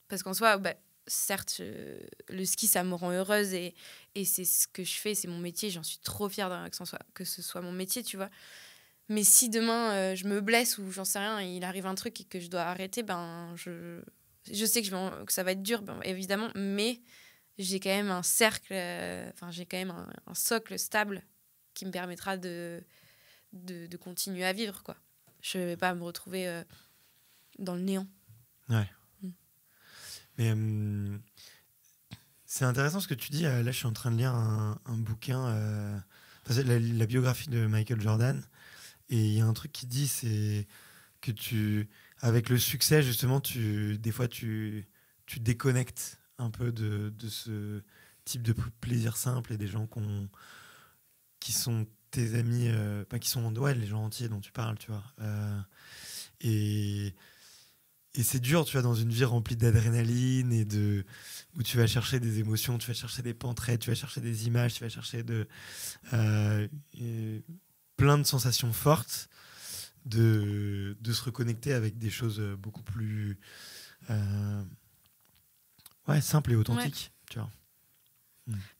Parce qu'en soi, certes, le ski, ça me rend heureuse et c'est ce que je fais, c'est mon métier. J'en suis trop fière que ce soit mon métier, tu vois. Mais si demain, je me blesse ou j'en sais rien, il arrive un truc et que je dois arrêter, je sais que ça va être dur, évidemment, mais j'ai quand même un cercle, j'ai quand même un socle stable qui me permettra de continuer à vivre, quoi. Je vais pas me retrouver dans le néant. Ouais. Mais c'est intéressant ce que tu dis. Là, je suis en train de lire un bouquin, la biographie de Michael Jordan. Et il y a un truc qui dit, c'est que avec le succès, justement, des fois, tu déconnectes un peu de ce type de plaisir simple et des gens qui sont tes amis, qui sont les gens entiers dont tu parles, tu vois. Et c'est dur, tu vois, dans une vie remplie d'adrénaline où tu vas chercher des émotions, tu vas chercher des pantraits, tu vas chercher des images, tu vas chercher plein de sensations fortes, de se reconnecter avec des choses beaucoup plus simples et authentiques, tu vois.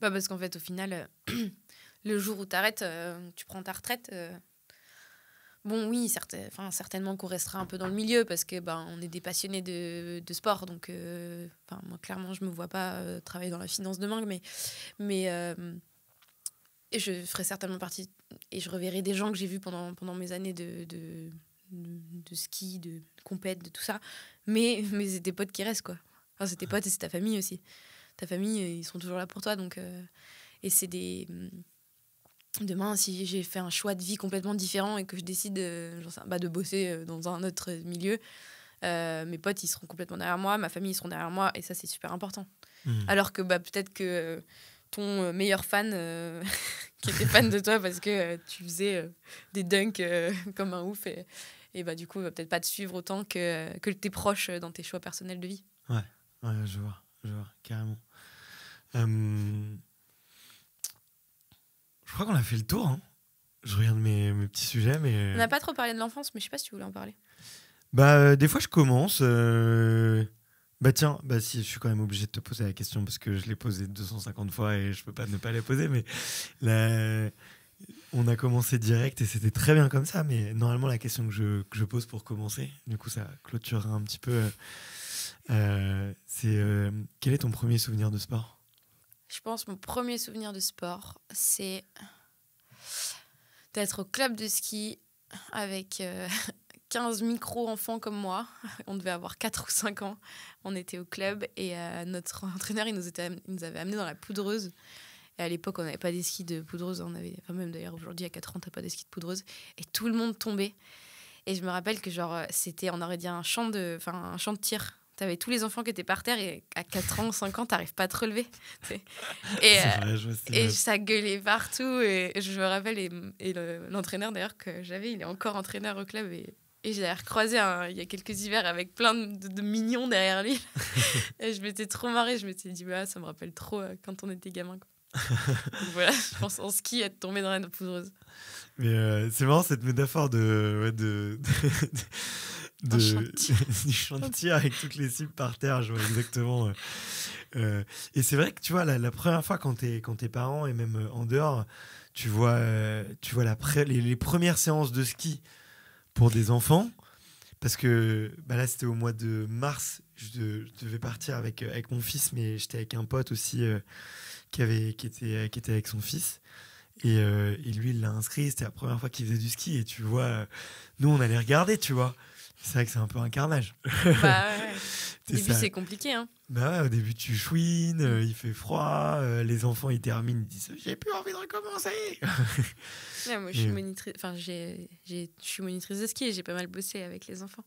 Parce qu'en fait, au final, le jour où tu arrêtes, tu prends ta retraite. Oui, certainement qu'on restera un peu dans le milieu parce que on est des passionnés de sport. Donc, moi, clairement, je me vois pas travailler dans la finance demain. Mais je ferai certainement partie et je reverrai des gens que j'ai vus pendant mes années de ski, de compète, de tout ça. Mais c'est tes potes qui restent, quoi. Enfin, c'est tes potes et c'est ta famille aussi. Ta famille, ils sont toujours là pour toi. Donc, et c'est des... Demain, si j'ai fait un choix de vie complètement différent et que je décide de bosser dans un autre milieu, mes potes, ils seront complètement derrière moi, ma famille, ils seront derrière moi, et ça, c'est super important. Alors que peut-être que ton meilleur fan, qui était fan de toi parce que tu faisais des dunks comme un ouf, et du coup, il va peut-être pas te suivre autant que tes proches dans tes choix personnels de vie. Ouais, je vois, carrément. Euh, Je crois qu'on a fait le tour. Hein. Je regarde mes petits sujets, mais... On n'a pas trop parlé de l'enfance, mais je sais pas si tu voulais en parler. Des fois, je commence. Tiens, si, je suis quand même obligé de te poser la question parce que je l'ai posée 250 fois et je peux pas ne pas la poser. Mais on a commencé direct et c'était très bien comme ça. Mais normalement, la question que je pose pour commencer, du coup, ça clôturera un petit peu. C'est quel est ton premier souvenir de sport ? Je pense mon premier souvenir de sport, c'est d'être au club de ski avec 15 micro-enfants comme moi. On devait avoir 4 ou 5 ans. On était au club et notre entraîneur, il nous avait amenés dans la poudreuse. Et à l'époque, on n'avait pas des skis de poudreuse. Même d'ailleurs, aujourd'hui, à 4 ans, tu n'as pas des skis de poudreuse. Et tout le monde tombait. Et je me rappelle que on aurait dit un champ de tir. T'avais tous les enfants qui étaient par terre et à 4 ans, 5 ans, t'arrives pas à te relever. Et ça gueulait partout. Et je me rappelle, l'entraîneur d'ailleurs que j'avais, il est encore entraîneur au club. Et j'ai recroisé il y a quelques hivers avec plein de mignons derrière lui. Et je m'étais trop marrée. Je m'étais dit, ça me rappelle trop quand on était gamin. Donc voilà, je pense en ski, être tombé dans la poudreuse. Mais c'est marrant cette métaphore du champ de tir avec toutes les cibles par terre, je vois exactement. Et c'est vrai que tu vois, la première fois quand t'es parent et même en dehors, tu vois les premières séances de ski pour des enfants, parce que là c'était au mois de mars, je devais partir avec mon fils, mais j'étais avec un pote aussi qui était avec son fils. Et lui, il l'a inscrit, c'était la première fois qu'il faisait du ski. Et tu vois, nous, on allait regarder, tu vois. C'est vrai que c'est un peu un carnage. Ouais. Au début, c'est compliqué. Hein. Au début, tu chouines, il fait froid, les enfants, ils terminent, ils disent « J'ai plus envie de recommencer !» Moi, je suis monitrice, je suis monitrice de ski et j'ai pas mal bossé avec les enfants.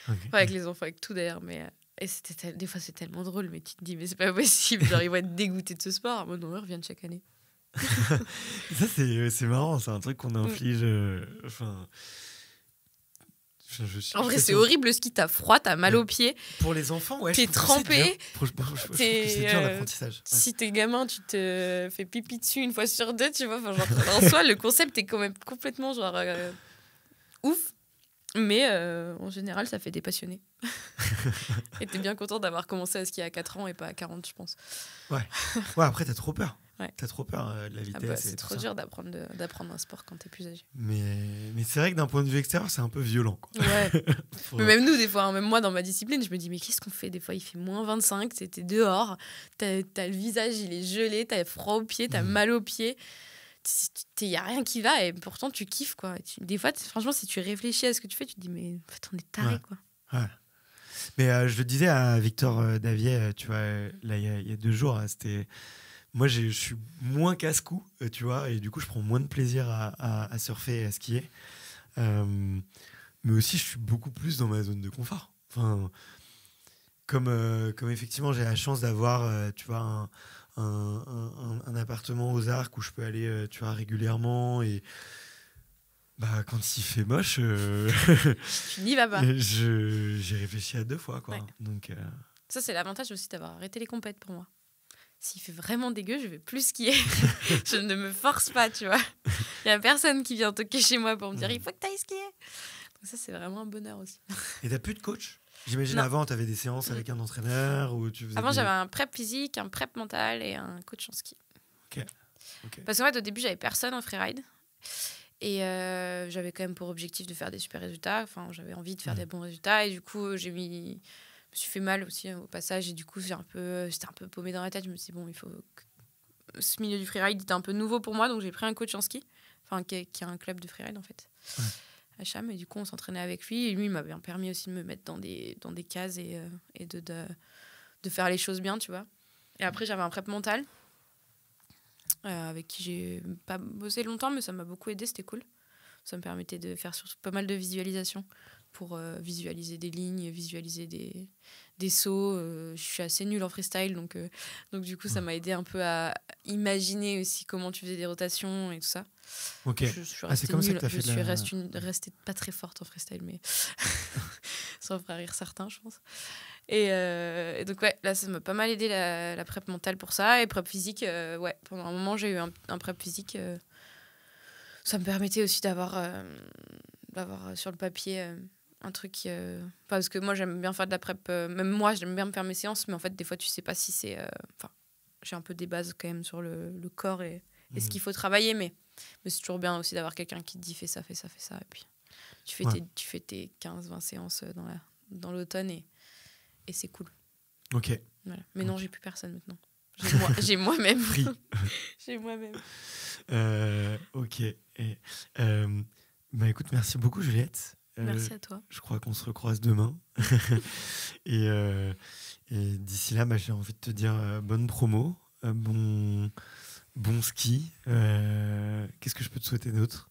Okay. Avec les enfants, avec tout d'ailleurs, mais... Et des fois, c'est tellement drôle, mais tu te dis, mais c'est pas possible. Genre, ils vont être dégoûtés de ce sport. Moi, non, ils reviennent chaque année. Ça, c'est marrant, c'est un truc qu'on inflige. En vrai, c'est horrible le ski, t'as froid, t'as mal aux pieds. Pour les enfants, ouais. T'es trempé. Je trouve que c'est dur l'apprentissage. Ouais. Si t'es gamin, tu te fais pipi dessus une fois sur deux, tu vois. En soi, le concept est quand même complètement ouf. Mais en général, ça fait des passionnés. Et t'es bien content d'avoir commencé à skier à 4 ans et pas à 40, je pense. Ouais, après, t'as trop peur. Ouais. T'as trop peur de la vitesse. C'est trop dur d'apprendre un sport quand t'es plus âgé. Mais c'est vrai que d'un point de vue extérieur, c'est un peu violent. Quoi. Ouais. Mais même nous, des fois, hein, même moi dans ma discipline, je me dis, mais qu'est-ce qu'on fait ? Des fois, il fait moins 25, t'es dehors, t'as le visage, il est gelé, t'as froid aux pieds, t'as mal aux pieds. Il n'y a rien qui va et pourtant tu kiffes. Quoi. Des fois, franchement, si tu réfléchis à ce que tu fais, tu te dis, mais en fait, on est taré. Ouais. Quoi. Ouais. Mais je le disais à Victor Davier, tu vois, là, il y a 2 jours, c'était... Moi, je suis moins casse-cou, tu vois, et du coup, je prends moins de plaisir à surfer et à skier. Mais aussi, je suis beaucoup plus dans ma zone de confort. Enfin, comme effectivement, j'ai la chance d'avoir, tu vois, un appartement aux Arcs où je peux aller, tu vois, régulièrement. Et quand il fait moche, tu n'y vas pas. J'ai réfléchi à 2 fois, quoi. Ouais. Donc, ça, c'est l'avantage aussi d'avoir arrêté les compètes pour moi. S'il fait vraiment dégueu, je vais plus skier. Je ne me force pas, tu vois. Il n'y a personne qui vient toquer chez moi pour me dire il faut que tu ailles skier. Donc ça, c'est vraiment un bonheur aussi. Et t'as plus de coach ? J'imagine avant, tu avais des séances avec un entraîneur ou tu faisais Avant, j'avais un prep physique, un prep mental et un coach en ski. Ok. Parce qu'en fait, au début, j'avais personne en freeride. Et j'avais quand même pour objectif de faire des super résultats. Enfin, j'avais envie de faire des bons résultats. Et du coup, je me suis fait mal aussi au passage. Et du coup, j'étais un peu paumée dans la tête. Je me suis dit, bon, il faut... Ce milieu du freeride était un peu nouveau pour moi. Donc, j'ai pris un coach en ski. Enfin, qui a un club de freeride, en fait. Ouais. À Cham. Et du coup, on s'entraînait avec lui. Et lui, il m'avait permis aussi de me mettre dans des cases et de faire les choses bien, tu vois. Et après, j'avais un prep mental. Avec qui j'ai pas bossé longtemps, mais ça m'a beaucoup aidé, c'était cool. Ça me permettait de faire surtout pas mal de visualisation pour visualiser des lignes, visualiser des sauts. Je suis assez nulle en freestyle, donc du coup, ça m'a aidé un peu à imaginer aussi comment tu faisais des rotations et tout ça. Ok. Je suis restée c'est comme nulle. Ça que t'as fait restée pas très forte en freestyle, mais ça me fera rire certains, je pense. Et donc, ouais, là, ça m'a pas mal aidé la prep mentale pour ça. Et prep physique, ouais, pendant un moment, j'ai eu un prep physique. Ça me permettait aussi d'avoir sur le papier un truc. Parce que moi, j'aime bien faire de la prep. Même moi, j'aime bien me faire mes séances, mais en fait, des fois, tu sais pas si c'est. Enfin, j'ai un peu des bases quand même sur le corps et ce qu'il faut travailler, mais c'est toujours bien aussi d'avoir quelqu'un qui te dit fais ça, fais ça, fais ça. Et puis, tu fais tes 15-20 séances dans l'automne et c'est cool. Ok. Voilà. Mais non, j'ai plus personne maintenant. J'ai moi-même. Free. J'ai moi-même. Ok. Bah écoute, merci beaucoup Juliette. Merci à toi. Je crois qu'on se recroise demain. et d'ici là, j'ai envie de te dire bonne promo, bon ski. Qu'est-ce que je peux te souhaiter d'autre?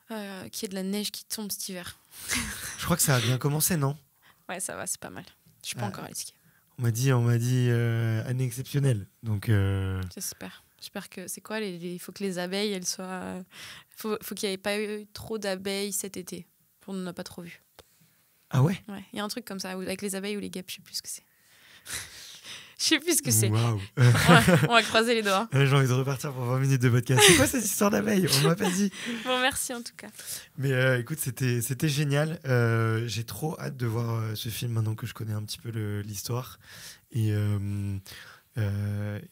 Qu'il y ait de la neige qui tombe cet hiver. Je crois que ça a bien commencé, non? Ouais, ça va, c'est pas mal. Je suis pas encore allée skier. On m'a dit année exceptionnelle. Donc J'espère. J'espère que c'est quoi il faut que les abeilles elles soient faut qu'il n'y ait pas eu trop d'abeilles cet été. On n'en a pas trop vu. Ah ouais? Ouais, il y a un truc comme ça avec les abeilles ou les guêpes, je sais plus ce que c'est. Je sais plus ce que c'est. Waouh. On va croiser les doigts. J'ai envie de repartir pour 20 minutes de podcast. C'est quoi cette histoire d'abeilles? On m'a pas dit. Bon, merci en tout cas. Mais écoute, c'était génial. J'ai trop hâte de voir ce film maintenant que je connais un petit peu l'histoire. Et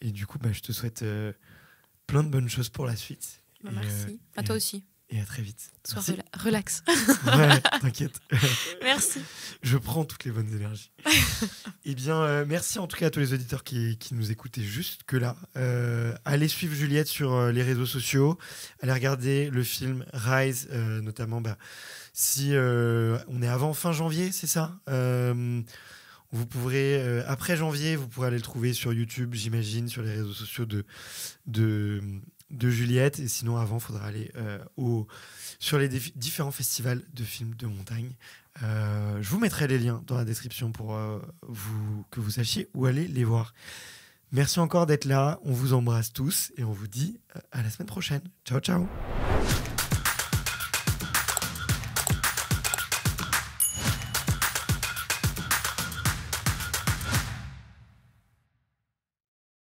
du coup, je te souhaite plein de bonnes choses pour la suite. Merci. À toi aussi. Et à très vite. Sois relax. Ouais, t'inquiète. Merci. Je prends toutes les bonnes énergies. Eh bien, merci en tout cas à tous les auditeurs qui nous écoutaient jusque là. Allez suivre Juliette sur les réseaux sociaux. Allez regarder le film Rise, notamment si on est avant fin janvier, c'est ça. Vous pourrez, après janvier, vous pourrez aller le trouver sur YouTube, j'imagine, sur les réseaux sociaux de Juliette. Et sinon, avant, il faudra aller sur les différents festivals de films de montagne. Je vous mettrai les liens dans la description pour que vous sachiez où aller les voir. Merci encore d'être là. On vous embrasse tous et on vous dit à la semaine prochaine. Ciao, ciao.